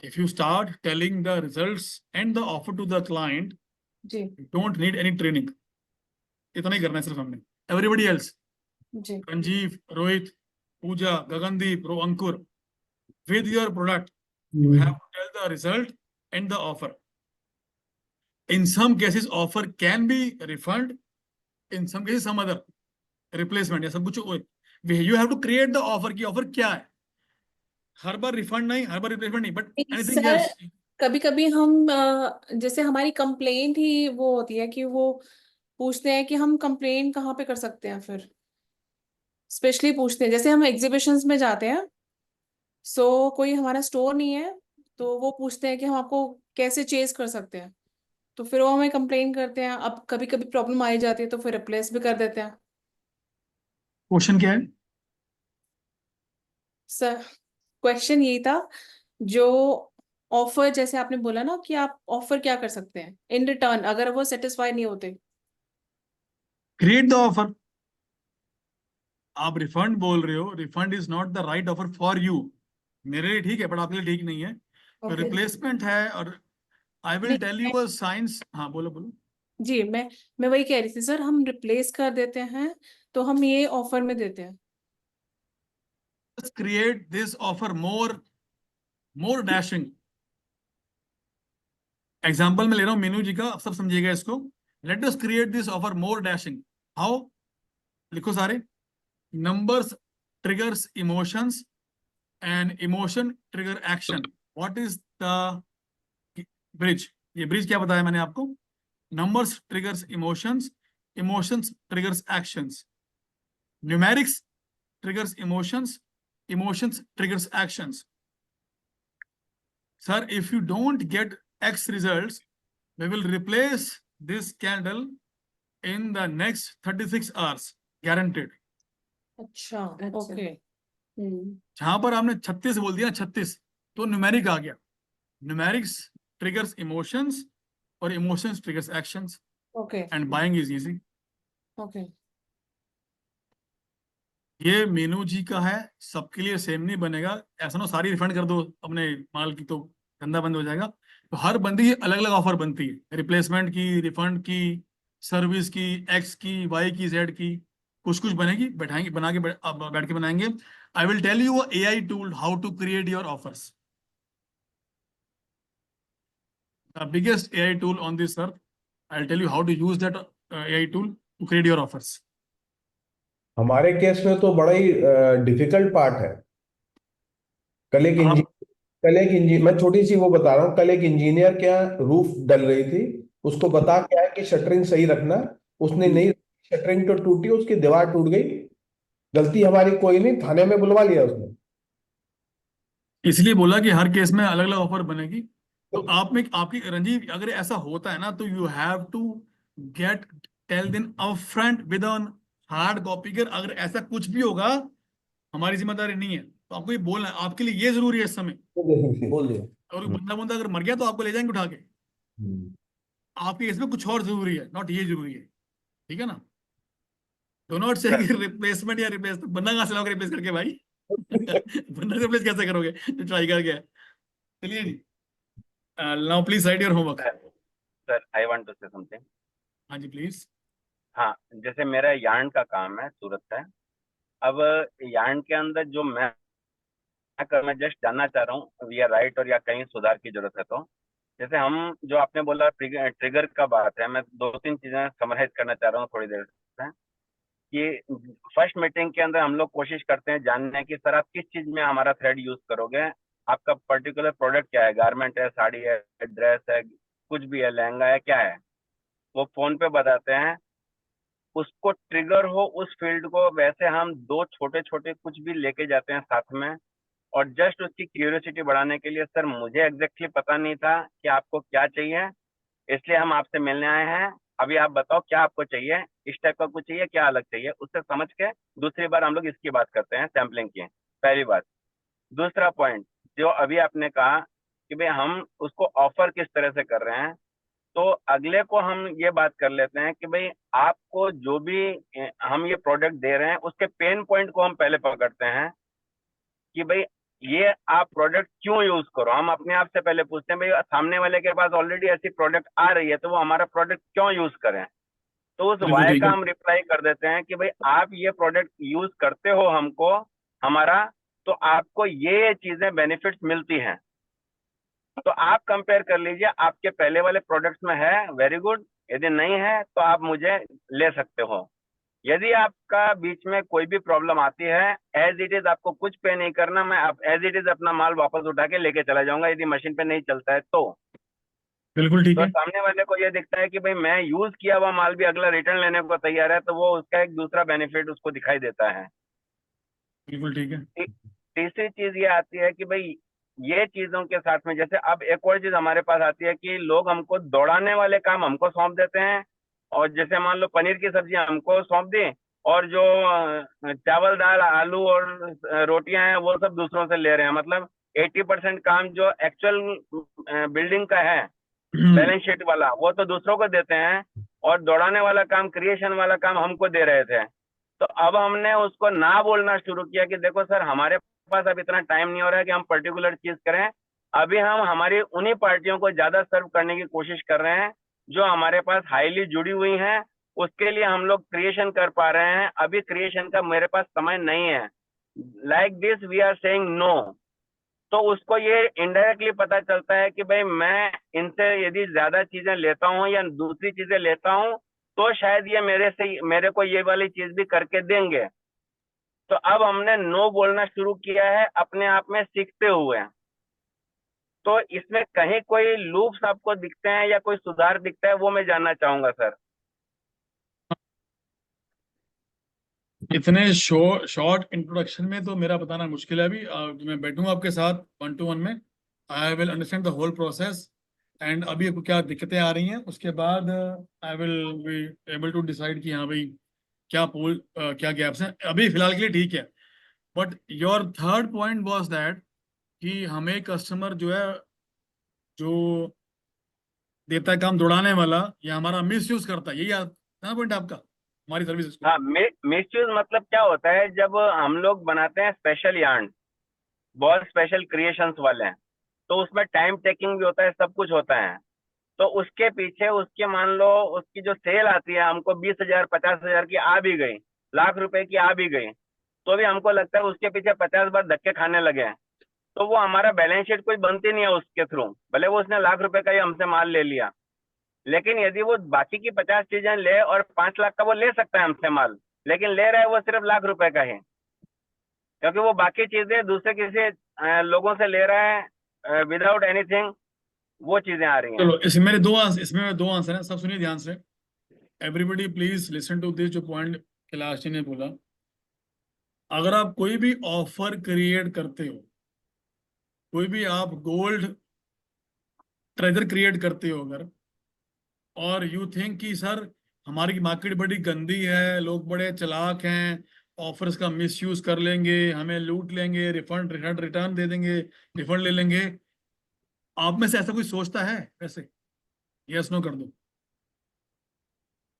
If you start telling the results and the offer to the client, ji you don't need any training. इतना ही करना है सिर्फ हमने। Everybody else, ji Ranjeev, Rohit, Pooja, Gagandeep, Ankur, with your product, you have to tell the result and the offer. In some cases, offer can be refund. In some cases, some other replacement या सब कुछ। You have to create the offer की offer क्या है। हर बार refund नहीं, हर बार replacement नहीं, but anything sir else. कभी कभी हम जैसे हमारी कंप्लेंट ही वो होती है कि वो पूछते हैं कि हम कंप्लेंट कहाँ पे कर सकते हैं, फिर स्पेशली पूछते हैं जैसे हम एग्जीबिशंस में जाते हैं। सो कोई हमारा स्टोर नहीं है तो वो पूछते हैं कि हम आपको कैसे चेज कर सकते हैं, तो फिर वो हमें कंप्लेन करते हैं। अब कभी कभी प्रॉब्लम आ ही जाती है तो फिर रिप्लेस भी कर देते हैं। क्वेश्चन क्या है? सर क्वेश्चन यही था, जो ऑफर जैसे आपने बोला ना कि आप ऑफर क्या कर सकते हैं इन रिटर्न अगर वो सेटिस्फाई नहीं होते। Create the offer. आप रिफंड बोल रहे हो, refund is not the right offer for you. मेरे लिए ठीक है बट आपके लिए ठीक नहीं है। तो Okay. रिप्लेसमेंट है, और I will tell you a science. हाँ बोलो बोलो। जी मैं वही कह रही थी सर, हम रिप्लेस कर देते हैं तो हम ये ऑफर में देते हैं। Let's create this offer more dashing. Example में ले रहा हूं मेनू जी का, आप सब समझिएगा इसको। Let us create this offer more dashing. How? लिखो सारे। Numbers triggers emotions and emotion trigger action. What is the bridge? ये ब्रिज क्या बताया मैंने आपको? Numbers triggers emotions, emotions triggers actions, numerics triggers emotions, emotions triggers actions. Sir, if you don't get X results, we will replace this candle in the next 36 hours, guaranteed. अच्छा okay. जहां पर आपने 36 बोल दिया, 36 तो न्यूमेरिक आ गया। Numerics triggers emotions और emotions triggers actions. Okay And buying is easy. Okay. ये मेनू जी का है, सबके लिए सेम नहीं बनेगा। ऐसा ना सारी रिफंड कर दो अपने माल की तो धंधा बंद हो जाएगा। तो हर बंदी की अलग अलग ऑफर बनती है, रिप्लेसमेंट की, रिफंड की, सर्विस की, एक्स की, वाई की, जेड की, कुछ कुछ बनेगी। बैठाएंगे बना के बैठ के बनाएंगे। I will tell you AI tool how to create your offers. The biggest AI tool on this earth. I will tell you how to use that AI tool to create your offers. हमारे case में तो बड़ा ही difficult part है। कल एक engineer, मैं छोटी सी वो बता रहा हूँ, कल एक इंजीनियर क्या रूफ डल रही थी, उसको बता के आया कि शटरिंग सही रखना, उसने नहीं, शटरिंग तो टूटी, उसकी दीवार टूट गई। गलती हमारी कोई नहीं, थाने में बुलवा लिया उसने। इसलिए बोला कि हर केस में अलग अलग ऑफर बनेगी। तो आप में आपकी रंजीव, अगर ऐसा होता है ना तो you have to get tell them upfront with on hard copy. अगर ऐसा कुछ भी होगा, हमारी जिम्मेदारी नहीं है, तो आपको ये बोलना है। आपके लिए ये जरूरी है इस समय। बोल दिया। और बंदा अगर मर गया तो आपको ले जाएंगे उठा के। आपके इसमें कुछ और जरूरी है, नॉट ये जरूरी है। ठीक है ना? डो नॉट से रिप्लेसमेंट या रिप्लेस, बंदा कहां से लाओगे रिप्लेस करके भाई? बंदा रिप्लेस कैसे करोगे जो ट्राई करके? चलिए ji, now please write your homework. Sir I want to say something. हाँ जी प्लीज। हाँ, जैसे मेरा यार्न का काम है, सूरत है। अब यार्न के अंदर जो मैं जस्ट जानना चाह रहा हूँ, वी आर राइट और या कहीं सुधार की जरूरत है। तो जैसे हम जो आपने बोला ट्रिगर का बात है, मैं 2-3 चीजें समराइज करना चाह रहा हूँ थोड़ी देर से। कि फर्स्ट मीटिंग के अंदर हम लोग कोशिश करते हैं जानने की, सर आप किस चीज में हमारा थ्रेड यूज करोगे, आपका पर्टिकुलर प्रोडक्ट क्या है, गारमेंट है, साड़ी है, ड्रेस है, कुछ भी है, लहंगा है, क्या है। वो फोन पे बताते हैं, उसको ट्रिगर हो उस फील्ड को, वैसे हम 2 छोटे छोटे कुछ भी लेके जाते हैं साथ में। और जस्ट उसकी क्यूरियोसिटी बढ़ाने के लिए, सर मुझे एग्जैक्टली पता नहीं था कि आपको क्या चाहिए, इसलिए हम आपसे मिलने आए हैं, अभी आप बताओ क्या आपको चाहिए, इस टाइप का कुछ चाहिए, क्या अलग चाहिए, उससे समझ के दूसरी बार हम लोग इसकी बात करते हैं, सैम्पलिंग की। पहली बात। दूसरा पॉइंट जो अभी आपने कहा कि भाई हम उसको ऑफर किस तरह से कर रहे हैं, तो अगले को हम ये बात कर लेते हैं कि भाई आपको जो भी हम ये प्रोडक्ट दे रहे हैं उसके पेन पॉइंट को हम पहले पकड़ते हैं कि भाई ये आप प्रोडक्ट क्यों यूज करो। हम अपने आप से पहले पूछते हैं भाई सामने वाले के पास ऑलरेडी ऐसी प्रोडक्ट आ रही है तो वो हमारा प्रोडक्ट क्यों यूज करें। तो उस वाई का हम रिप्लाई कर देते हैं कि भाई आप ये प्रोडक्ट यूज करते हो हमको हमारा, तो आपको ये चीजें बेनिफिट्स मिलती हैं, तो आप कंपेयर कर लीजिए आपके पहले वाले प्रोडक्ट्स में है, वेरी गुड, यदि नहीं है तो आप मुझे ले सकते हो। यदि आपका बीच में कोई भी प्रॉब्लम आती है, एज इट इज आपको कुछ पे नहीं करना, मैं एज इट इज अपना माल वापस उठा के लेके चला जाऊंगा यदि मशीन पे नहीं चलता है तो। बिल्कुल ठीक तो है। सामने वाले को ये दिखता है कि भाई मैं यूज किया हुआ माल भी अगला रिटर्न लेने को तैयार है, तो वो उसका एक दूसरा बेनिफिट उसको दिखाई देता है। बिल्कुल ठीक है। तीसरी चीज ये आती है कि भाई ये चीजों के साथ में, जैसे अब एक और चीज हमारे पास आती है कि लोग हमको दौड़ाने वाले काम हमको सौंप देते हैं, और जैसे मान लो पनीर की सब्जी हमको सौंप दी और जो चावल दाल आलू और रोटियां हैं वो सब दूसरों से ले रहे हैं। मतलब 80% काम जो एक्चुअल बिल्डिंग का है, बैलेंस शीट वाला, वो तो दूसरों को देते हैं, और दौड़ाने वाला काम, क्रिएशन वाला काम हमको दे रहे थे। तो अब हमने उसको ना बोलना शुरू किया कि देखो सर हमारे पास अब इतना टाइम नहीं हो रहा है कि हम पर्टिकुलर चीज करें, अभी हम हमारी उन्हीं पार्टियों को ज्यादा सर्व करने की कोशिश कर रहे हैं जो हमारे पास हाईली जुड़ी हुई हैं, उसके लिए हम लोग क्रिएशन कर पा रहे हैं। अभी क्रिएशन का मेरे पास समय नहीं है। Like this we are saying no. तो उसको ये इनडायरेक्टली पता चलता है कि भाई मैं इनसे यदि ज्यादा चीजें लेता हूँ या दूसरी चीजें लेता हूँ तो शायद ये मेरे को ये वाली चीज भी करके देंगे। तो अब हमने नो बोलना शुरू किया है अपने आप में सीखते हुए। तो इसमें कहीं कोई लूप्स आपको दिखते हैं या कोई सुधार दिखता है, वो मैं जानना चाहूंगा सर। इतने शॉर्ट इंट्रोडक्शन में तो मेरा बताना मुश्किल है। अभी मैं बैठूंगा आपके साथ 1-to-1 में, I will understand the whole process and अभी आपको क्या दिक्कतें आ रही हैं, उसके बाद I will be able to decide कि हाँ भाई क्या गैप्स हैं। अभी फिलहाल के लिए ठीक है, but your third point was that कि हमें कस्टमर जो है, जो देता है काम दौड़ाने वाला, या हमारा मिस यूज करता है, यही पॉइंट आपका हमारी सर्विस को। हाँ, मिसयूज मतलब क्या होता है, जब हम लोग बनाते हैं स्पेशल यार्न, बहुत स्पेशल क्रिएशंस वाले हैं, तो उसमें टाइम टेकिंग भी होता है, सब कुछ होता है। तो उसके पीछे उसके मान लो उसकी जो सेल आती है, हमको 20,000 50,000 की आ भी गई, लाख रुपए की आ भी गई, तो भी हमको लगता है उसके पीछे 50 बार धक्के खाने लगे हैं। तो वो हमारा बैलेंस शीट कुछ बनती नहीं है उसके थ्रू, भले वो उसने लाख रुपए का ही हमसे माल ले लिया, लेकिन यदि वो बाकी की 50 चीजें ले और 5 लाख का वो ले सकता है हमसे माल, लेकिन ले रहा है वो सिर्फ लाख रुपए का ही, क्योंकि वो बाकी चीजें दूसरे किसी लोगों से ले रहा है विदाउट एनीथिंग, वो चीजें आ रही हैं। चलो इसमें दो आंसर हैं, सब सुनिए ध्यान से। Everybody please listen to this, जो पॉइंट कैलाश जी ने बोला। अगर आप कोई भी ऑफर क्रिएट करते हो, कोई भी आप गोल्ड ट्रेजर क्रिएट करते हो अगर, और यू थिंक कि सर हमारी मार्केट बड़ी गंदी है, लोग बड़े चालाक हैं, ऑफर्स का मिसयूज कर लेंगे, हमें लूट लेंगे, रिटर्न दे देंगे, रिफंड ले लेंगे, आप में से ऐसा कोई सोचता है? वैसे यस नो कर दो।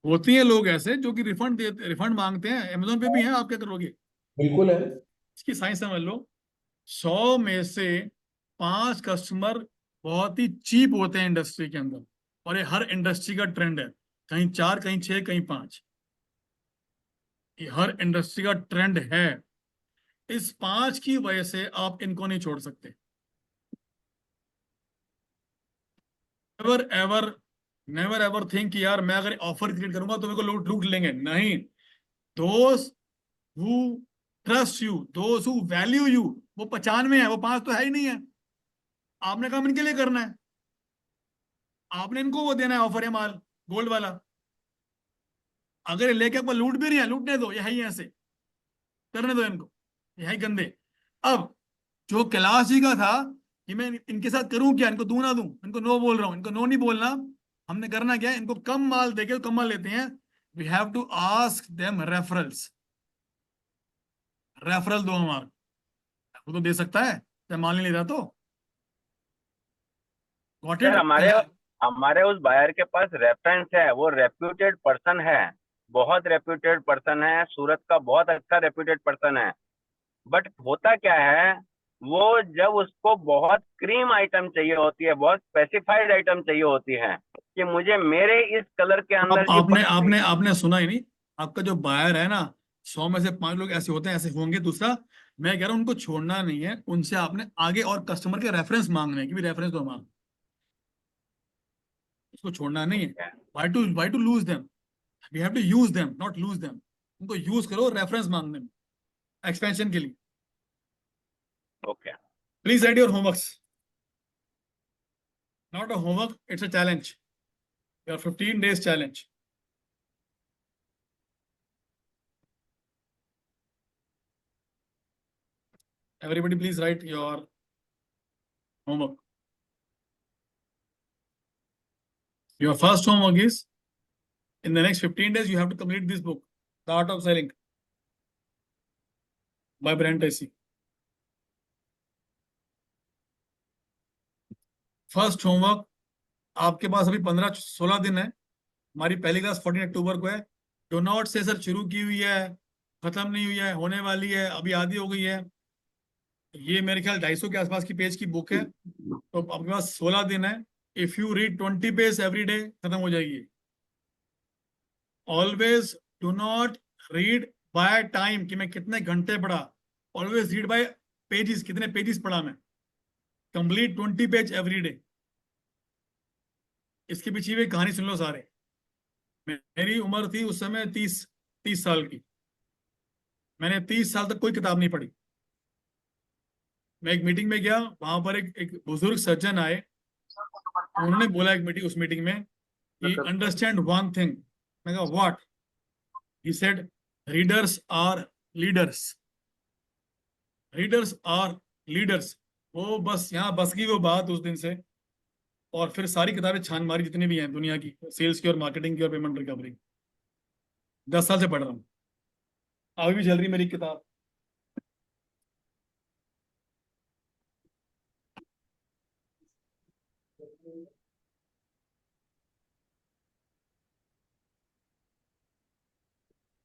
होती हैं लोग ऐसे जो कि रिफंड मांगते हैं, अमेजोन पे भी हैं, आप क्या करोगे? बिल्कुल है। इसकी साइंस समझ लो। 100 में से 5 कस्टमर बहुत ही चीप होते हैं इंडस्ट्री के अंदर, और ये हर इंडस्ट्री का ट्रेंड है, कहीं 4 कहीं 6 कहीं 5, ये हर इंडस्ट्री का ट्रेंड है। इस 5 की वजह से आप इनको नहीं छोड़ सकते। नेवर एवर थिंक कि यार मैं अगर ऑफर क्रिएट करूंगा तो मेरे को लूट लूट लेंगे, नहीं। दोस्त who trust you, those who value you, वो 95 है, वो 5 तो है ही नहीं है। आपने काम इनके लिए करना है, आपने इनको वो देना है ऑफर है माल गोल्ड वाला। अगर ये लेके आपको लूट भी नहीं है, लूटने दो, ये है ही ऐसे, करने दो इनको, ये है ही गंदे। अब जो कैलाश जी का था कि मैं इनके साथ करूं क्या, इनको दूं ना दूं, इनको नो बोल रहा हूं, इनको नो नहीं बोलना। हमने करना क्या है, इनको कम माल देके कम माल लेते हैं। We have to ask them referrals, referral दो हमारा, वो तो दे सकता है चाहे माल नहीं ले रहा तो। Got sir, it? हमारे उस बायर के पास रेफरेंस है, वो रेप्यूटेड पर्सन है, बहुत रेप्यूटेड पर्सन है, सूरत का बहुत अच्छा रेप्यूटेड पर्सन है। बट होता क्या है, वो जब उसको बहुत क्रीम आइटम चाहिए होती है, बहुत स्पेसिफाइड आइटम चाहिए होती है कि मुझे मेरे इस कलर के अंदर की आपने आपने आपने सुना ही नहीं। आपका जो बायर है ना, 100 में से 5 लोग ऐसे होते हैं, ऐसे होंगे। दूसरा, मैं कह रहा हूं उनको छोड़ना नहीं है, उनसे आपने आगे और कस्टमर के रेफरेंस मांगने हैं कि भी रेफरेंस दो हमारा, उसको छोड़ना नहीं है। Why to lose them, we have to use them not lose them. उनको यूज करो रेफरेंस मांगने में, एक्सपेंशन के लिए। Okay, please write your homeworks, not a homework, it's a challenge, your 15 days challenge. Everybody please write your homework. Your first homework is, in the next 15 days you have to complete this book, The Art of Selling by Brent Tracy. First homework, आपके पास अभी 15-16 दिन है। हमारी पहली class 14 अक्टूबर को है। Do not से sir शुरू की हुई है, खत्म नहीं हुई है, होने वाली है, अभी आधी हो गई है। ये मेरे ख्याल 250 के आसपास की पेज की बुक है, तो आपके पास 16 दिन है। If you read 20 page every day खत्म हो जाएगी। Always do not read by time कि मैं कितने घंटे पढ़ा, ऑलवेज रीड बाय पेजेस, कितने पेजेस पढ़ा मैं। Complete 20 page every day. इसके पीछे भी कहानी सुन लो सारे। मेरी उम्र थी उस समय 30 साल की। मैंने 30 साल तक कोई किताब नहीं पढ़ी। मैं एक मीटिंग में गया, वहां पर एक बुजुर्ग सज्जन आए, उन्होंने बोला उस मीटिंग में कि अंडरस्टैंड वन थिंग। मैं कहा what? He said readers are leaders, readers are leaders. वो बस यहाँ बस गई वो बात उस दिन से, और फिर सारी किताबें छान मारी जितनी भी हैं दुनिया की, सेल्स की और मार्केटिंग की और पेमेंट रिकवरी। 10 साल से पढ़ रहा हूँ, अभी भी चल रही मेरी किताब।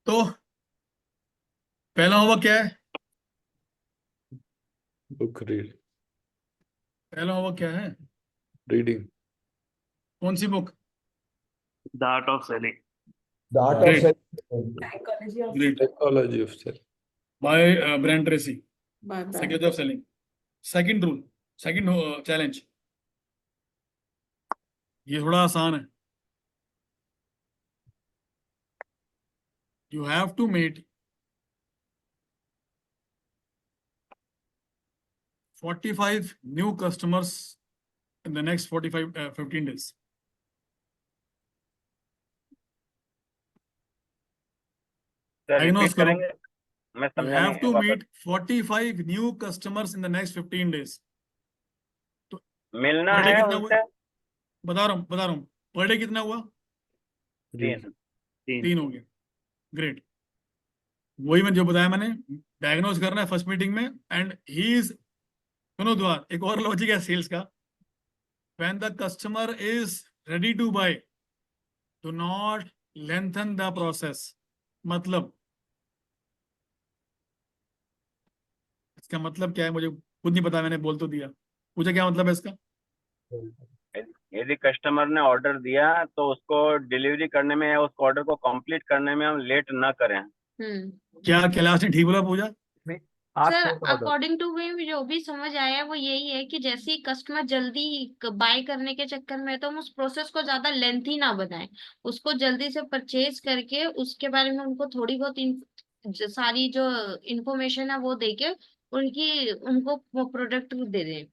तो पहला होमवर्क क्या है? बुक रीड, पहला होमवर्क क्या है? रीडिंग। कौन सी book? The art of selling. The art of Great. selling. Psychology of Great. Psychology of selling. By Brian Tracy. Bye bye. Psychology of selling. Second rule, second challenge. ये थोड़ा आसान है। You have to meet 45 new customers in the next 15 days. Sir Diagnose repeat करो। करेंगे, मैं You समझा have नहीं to वापस। meet 45 new customers in the next 15 days. तो मिलना per day है कितना हुआ? उनसे। बता रहा हूँ पर डे कितना हुआ? 3। 3 हो गया। ग्रेट। वही मैं जो बताया मैंने, डायग्नोज करना है फर्स्ट मीटिंग में। एंड ही इज, सुनो द्वार, एक और लॉजिक है सेल्स का। When the customer is ready to buy, do not lengthen the process. मतलब इसका मतलब क्या है मुझे खुद नहीं पता, मैंने बोल तो दिया। मुझे क्या मतलब है इसका? यदि कस्टमर ने ऑर्डर दिया तो उसको डिलीवरी करने में या उस ऑर्डर को कंप्लीट करने में हम लेट ना करें। क्या कैलाश ने ठीक बोला पूजा? सर अकॉर्डिंग टू मी जो भी समझ आया वो यही है कि जैसे ही कस्टमर जल्दी बाय करने के चक्कर में, तो हम उस प्रोसेस को ज्यादा लेंथी ना बनाएं, उसको जल्दी से परचेज करके उसके बारे में उनको थोड़ी बहुत सारी जो इंफॉर्मेशन है वो देके उनको प्रोडक्ट दे दें।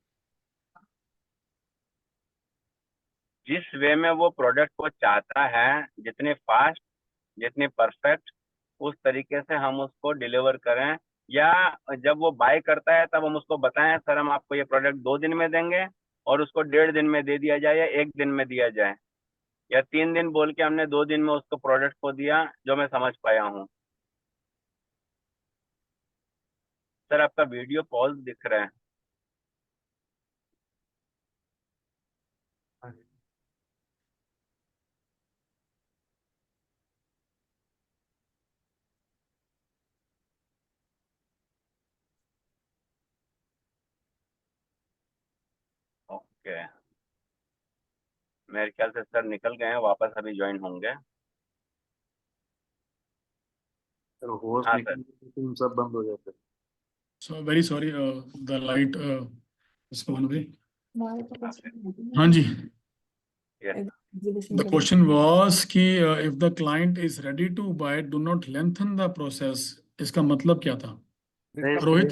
जिस वे में वो प्रोडक्ट को चाहता है, जितने फास्ट, जितने परफेक्ट, उस तरीके से हम उसको डिलीवर करें। या जब वो बाय करता है तब हम उसको बताएं, सर हम आपको ये प्रोडक्ट 2 दिन में देंगे, और उसको 1.5 दिन में दे दिया जाए या 1 दिन में दिया जाए, या 3 दिन बोल के हमने 2 दिन में उसको प्रोडक्ट को दिया, जो मैं समझ पाया हूँ। सर आपका वीडियो पॉज दिख रहा है। ओके, मेरे ख्याल से सर निकल गए हैं, वापस अभी ज्वाइन होंगे। होस्ट हाँ निकल गए तो तुम सब बंद हो जाते। So very sorry, the light इसको बंद करें। हाँ जी, the question was कि if the client is ready to buy, do not lengthen the process. इसका मतलब क्या था? Rohit?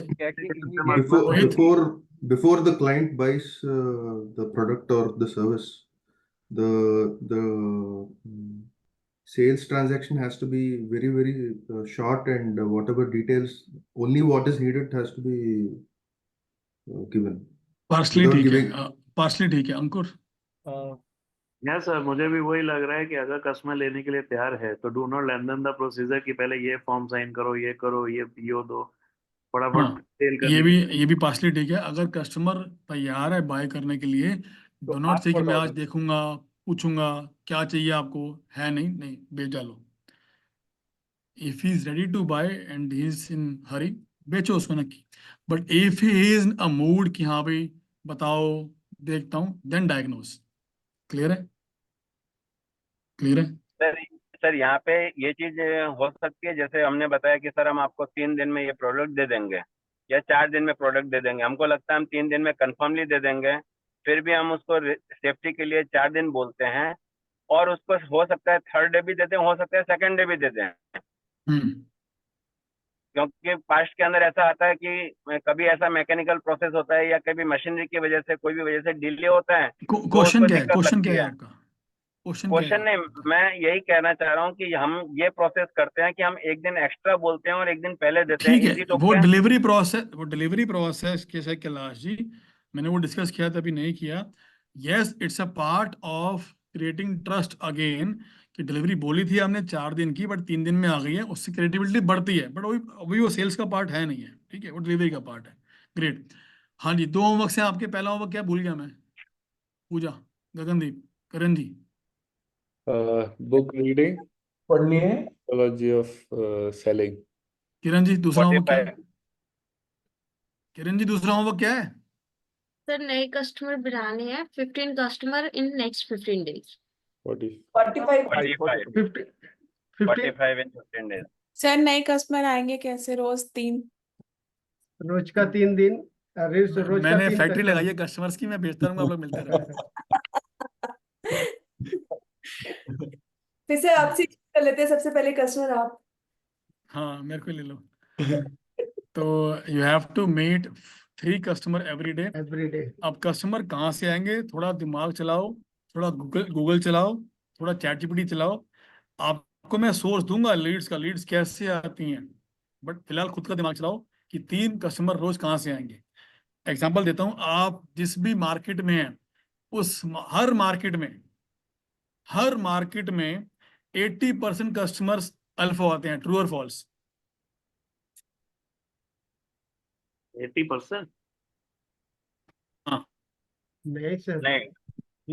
Before the client buys the product or the service, the sales transaction has to be very short, and whatever details, only what is needed has to be given. Partially Without ठीक है, giving- partially ठीक है। अंकुर? Yes sir, मुझे भी वही लग रहा है कि अगर कस्टमर लेने के लिए तैयार है तो do not lengthen the procedure कि पहले ये फॉर्म साइन करो, ये करो, ये पीओ दो, फटाफट हाँ, सेल ये करने भी पार्सली ठीक है। अगर कस्टमर तैयार है बाय करने के लिए, डो नॉट से कि मैं आज देखूंगा, पूछूंगा क्या चाहिए आपको, है नहीं बेच डालो। If he is ready to buy and he is in hurry, बेचो उसको ना की। But if he is in a mood कि हाँ भाई बताओ देखता हूँ, देन डायग्नोस। क्लियर है? क्लियर है? सर सर यहाँ पे ये चीज हो सकती है, जैसे हमने बताया कि सर हम आपको 3 दिन में ये प्रोडक्ट दे देंगे या 4 दिन में प्रोडक्ट दे देंगे, हमको लगता है हम 3 दिन में कंफर्मली दे देंगे, फिर भी हम उसको सेफ्टी के लिए 4 दिन बोलते हैं, और उसको हो सकता है थर्ड डे भी दे दें, हो सकता है सेकंड डे भी दे दें, क्योंकि पास्ट के अंदर ऐसा आता है कि कभी ऐसा मैकेनिकल प्रोसेस होता है या कभी मशीनरी की वजह से कोई भी वजह से डिले होता है, तो क्वेश्चन उसको क्या है? दिक्कत क्वेश्चन क्या लगती है है। आपका? क्वेश्चन क्या क्वेश्चन है? नहीं, मैं यही कहना चाह रहा हूँ कि हम ये प्रोसेस करते हैं कि हम एक दिन एक्स्ट्रा बोलते हैं और एक दिन पहले देते हैं। ठीक है, इजी वो पे डिलीवरी प्रोसेस कैसे कैलाश जी, मैंने वो डिस्कस किया था, अभी नहीं किया। Yes, it's a part of creating trust again, कि डिलीवरी बोली थी हमने 4 दिन की, बट 3 दिन में आ गई है, उससे क्रेडिबिलिटी बढ़ती है, बट अभी वो सेल्स का पार्ट है नहीं है, ठीक है, वो डिलीवरी का पार्ट है। ग्रेट। हाँ जी, 2 होमवर्क हैं आपके। पहला होमवर्क क्या भूल गया मैं? पूजा, गगनदीप, करण जी। Book reading, पढ़नी है। psychology of selling. Kiran ji, दूसरा होमवर्क क्या है? 45 किरण जी, दूसरा होमवर्क क्या है? सर नए कस्टमर बनाने हैं 15 customer in next 15 days. 45 45 in 15 days। Sir नए कस्टमर आएंगे कैसे? रोज 3? रोज का 3 दिन, रोज का मैंने 3 फैक्ट्री लगाई है कस्टमर। कस्टमर्स की, मैं बेचता रहूंगा, आप लोग मिलते रहेंगे। फिर से आपसे कर लेते हैं, सबसे पहले कस्टमर आप। हाँ, मेरे को ले लो। तो you have to meet 3 customer every day. अब कस्टमर कहाँ से आएंगे? थोड़ा दिमाग चलाओ, थोड़ा गूगल चलाओ, थोड़ा चैट जीपीटी चलाओ। आपको मैं सोर्स दूंगा लीड्स का, लीड्स कैसे आती हैं, बट फिलहाल खुद का दिमाग चलाओ कि 3 कस्टमर रोज कहाँ से आएंगे। एग्जांपल देता हूँ, आप जिस भी मार्केट में हैं, हर मार्केट में 80% कस्टमर्स अल्फा आते हैं। ट्रू और फॉल्स? 80%? हाँ, नहीं सर, नहीं,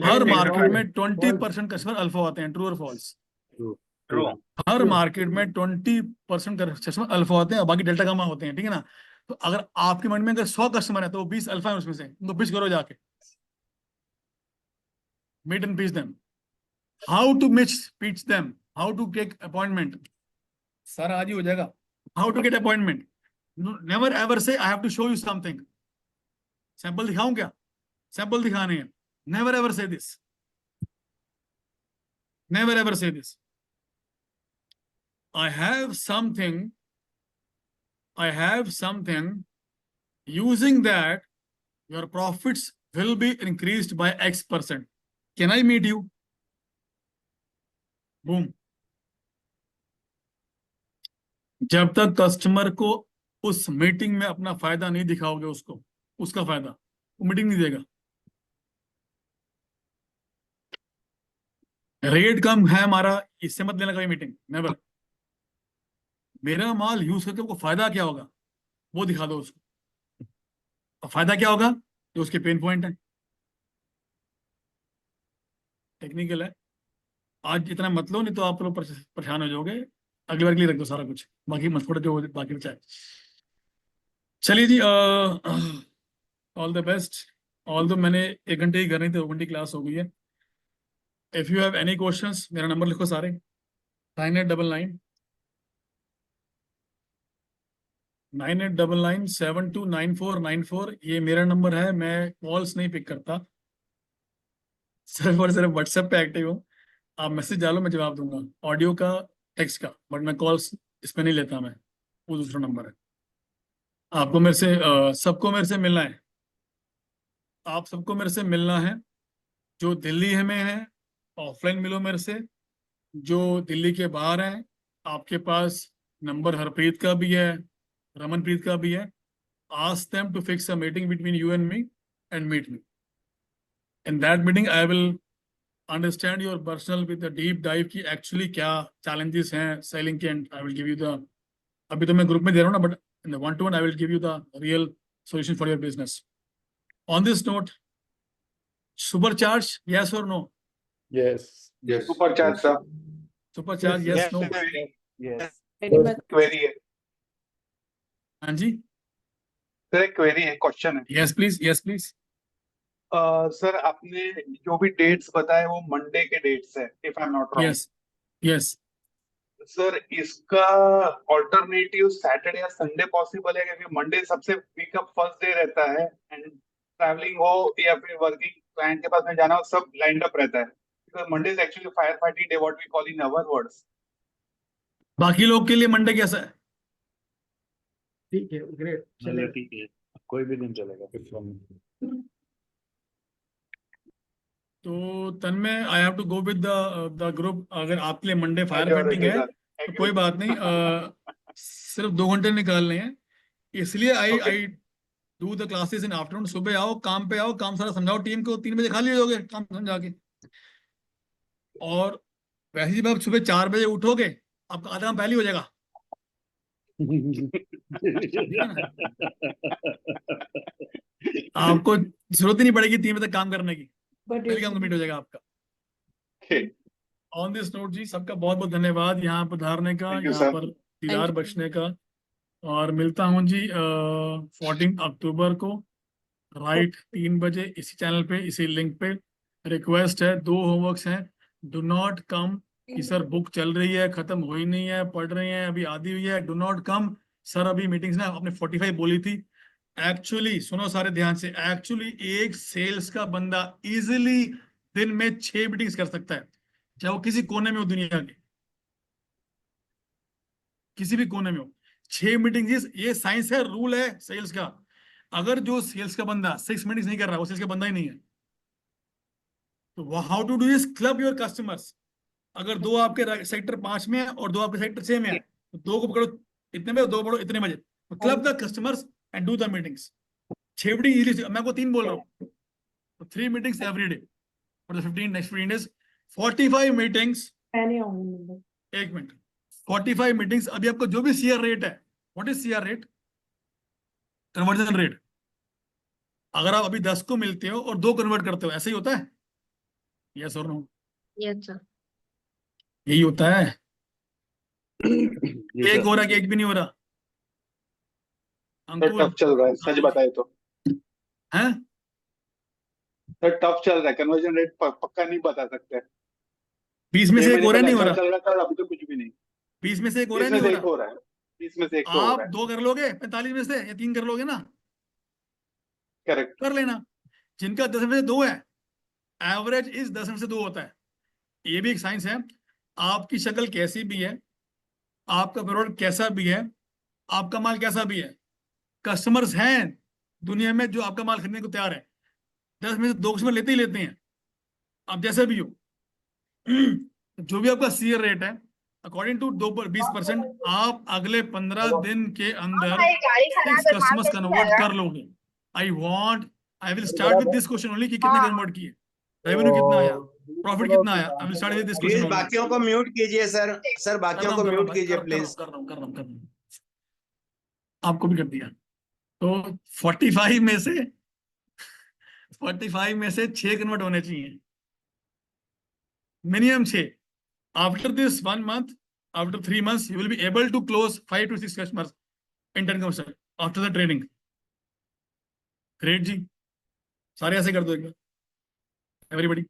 हर नहीं, मार्केट में false। 20% कस्टमर अल्फा आते हैं। ट्रू और फॉल्स? ट्रू। हर मार्केट में 20% कस्टमर अल्फा आते हैं और बाकी डेल्टा गामा होते हैं, ठीक है ना? तो अगर आपके मन में अगर 100 कस्टमर है तो वो 20 अल्फा है उसमें से, तो पिच करो जाके, meet and pitch them. How to pitch them, how to take appointment, सारा आज ही हो जाएगा। How to get appointment, never ever say I have to show you something. Sample दिखाऊं क्या? सैंपल दिखाने हैं। Never ever say this, never ever say this. I have something, using that your profits will be increased by X%. Can I meet you? Boom. जब तक customer को उस meeting में अपना फायदा नहीं दिखाओगे, उसका फायदा, वो मीटिंग नहीं देगा। रेट कम है हमारा, इससे मत लेना कभी मीटिंग, नेवर। मेरा माल यूज करके वो फायदा क्या होगा वो दिखा दो उसको, और फायदा क्या होगा जो उसके पेन पॉइंट है। टेक्निकल है, आज इतना मत लो, नहीं तो आप लोग परेशान हो जाओगे। अगली बार के लिए रख दो सारा कुछ, बाकी मत छोड़ो जो बाकी बचा है। चलिए जी, ऑल द बेस्ट। ऑल दो मैंने 1 घंटे ही करनी थी, 2 घंटे की क्लास हो गई है। If you have any questions, मेरा नंबर लिखो सारे, 9899729494। ये मेरा नंबर है, मैं कॉल्स नहीं पिक करता, सिर्फ और सिर्फ व्हाट्सएप पे एक्टिव हूँ। आप मैसेज डालो, मैं जवाब दूंगा, ऑडियो का, टेक्स्ट का, बट मैं कॉल्स इस पे नहीं लेता, मैं वो दूसरा नंबर है। आपको मेरे से सबको मेरे से मिलना है, आप सबको मेरे से मिलना है। जो दिल्ली में है ऑफलाइन मिलो मेरे से, जो दिल्ली के बाहर है आपके पास नंबर हरप्रीत का भी है, रमनप्रीत का भी है। Ask them to fix a meeting between you and me and meet me. In that meeting, I will understand your personal with the deep dive की actually क्या challenges हैं selling के, and I will give you the, अभी तो मैं group में दे रहा हूँ ना, but in the one-to-one I will give you the real solution for your business. On this note, supercharge, yes or no? Yes. Yes. Supercharge, sir. Supercharge, yes, no? Yes. Query है। हाँ जी, sir एक query है, question है। yes please, yes please. Sir आपने जो भी dates बताए वो मंडे के डेट्स है, if I am not wrong. Yes yes. Sir इसका ऑल्टरनेटिव सैटरडे या संडे पॉसिबल है? क्योंकि मंडे सबसे वीक का फर्स्ट डे रहता है एंड ट्रैवलिंग हो या फिर वर्किंग क्लाइंट के पास में जाना हो, सब लाइंड अप रहता है। Because Monday is actually fire fighting day, what we call in our words. बाकी लोग के लिए मंडे कैसा है? ठीक है, ग्रेट, चलो चलेगा। ठीक है, कोई भी दिन चलेगा। तो Tanmay, I have to go with the group. अगर आपके लिए मंडे फायर फाइटिंग है तो कोई बात नहीं, सिर्फ 2 घंटे निकालने हैं, इसलिए I do the classes in afternoon. सुबह आओ, काम पे आओ, काम सारा समझाओ टीम को, 3 बजे खाली हो जाओगे काम समझा के। और वैसे ही आप सुबह 4 बजे उठोगे, आपका आधा काम पहले ही हो जाएगा। आपको जरूरत ही नहीं पड़ेगी 3 बजे तक काम करने की, पहले काम कंप्लीट हो जाएगा आपका। ऑन दिस नोट जी, सबका बहुत बहुत धन्यवाद यहाँ पर पधारने का, यहाँ पर दीदार बख्शने का। और मिलता हूँ जी 14 अक्टूबर को राइट 3 बजे इसी चैनल पे, इसी लिंक पे। रिक्वेस्ट है, 2 होमवर्क्स हैं, डू नॉट कम कि सर बुक चल रही है, खत्म हुई नहीं है, पढ़ रहे हैं, अभी आधी हुई है, डू नॉट कम सर। अभी मीटिंग्स ना आपने 45 बोली थी। एक्चुअली सुनो सारे ध्यान से, एक्चुअली एक सेल्स का बंदा इजिली दिन में 6 मीटिंग्स कर सकता है, चाहे वो किसी कोने में हो दुनिया के, किसी भी कोने में हो। 6 मीटिंग्स, ये साइंस है, रूल है सेल्स का। अगर जो सेल्स का बंदा 6 मीटिंग्स नहीं कर रहा, वो सेल्स का बंदा ही नहीं है। तो how to do is club your customers. अगर 2 आपके सेक्टर 5 में है और 2 आपके सेक्टर 6 में है, तो 2 को पकड़ो इतने में, 2 पकड़ो इतने बजे, club the customers and do the meetings. 6 meeting easily, मैं को 3 बोल रहा हूँ, तो 3 meetings every day for the 15 next 15 days. 45 meetings, एक मिनट, 45 मीटिंग्स। अभी आपको जो भी सीआर रेट है, what is CR rate? Conversion rate. अगर आप अभी 10 को मिलते हो और 2 कन्वर्ट करते हो, ऐसे ही होता है? यस और नो? Yes sir. यही होता है। एक हो रहा कि एक भी नहीं हो रहा? सर टफ चल रहा है, सच बताए तो। हैं? सर टफ चल रहा है, कन्वर्जन रेट पक्का नहीं बता सकते। 20 में से एक हो रहा नहीं हो रहा? चल रहा था, अभी तो कुछ भी नहीं। 20 में से एक हो रहा है, 20 में नहीं से एक हो रहा है, 20 में से एक तो हो आप रहा है। 2 कर लोगे 45 में से, या 3 कर लोगे ना? करेक्ट, कर लेना। जिनका 10 में से 2 है, एवरेज इस 10 में से 2 होता है। ये भी एक साइंस है। आपकी शक्ल कैसी भी है, आपका प्रोडक्ट कैसा भी है, आपका माल कैसा भी है, कस्टमर्स हैं दुनिया में जो आपका माल खरीदने को तैयार है। 10 में से 2 कस्टमर लेते ही लेते हैं, आप जैसे भी हो। जो भी आपका सीयर रेट है, अकॉर्डिंग टू 20%, आप अगले 15 दिन के अंदर 6 कस्टमर्स कन्वर्ट कर लोगे। I will start with this question only कि कितने कन्वर्ट किए, रेवेन्यू कितना आया, प्रॉफिट कितना आया। I will start with this please question only. बाकियों को म्यूट कीजिए सर, सर बाकियों को म्यूट कीजिए प्लीज। कर रहा हूँ। आपको भी कर दिया। तो 45 में से 6 कन्वर्ट होने चाहिए, minimum 6। After this 1 month, after 3 months, you will be able to close 5 to 6 customers in 10 commercial after the training. Great ji, सारे ऐसे कर दो एक बार, एवरीबडी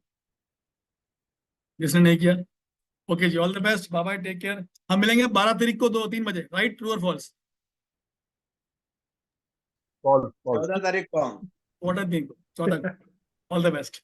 जिसने नहीं किया। ओके जी, all the best, bye bye, take care. हम मिलेंगे 12 तारीख को 2-3 बजे, राइट? ट्रू और फॉल्स? 14 तारीख को। 14 ऑल द बेस्ट।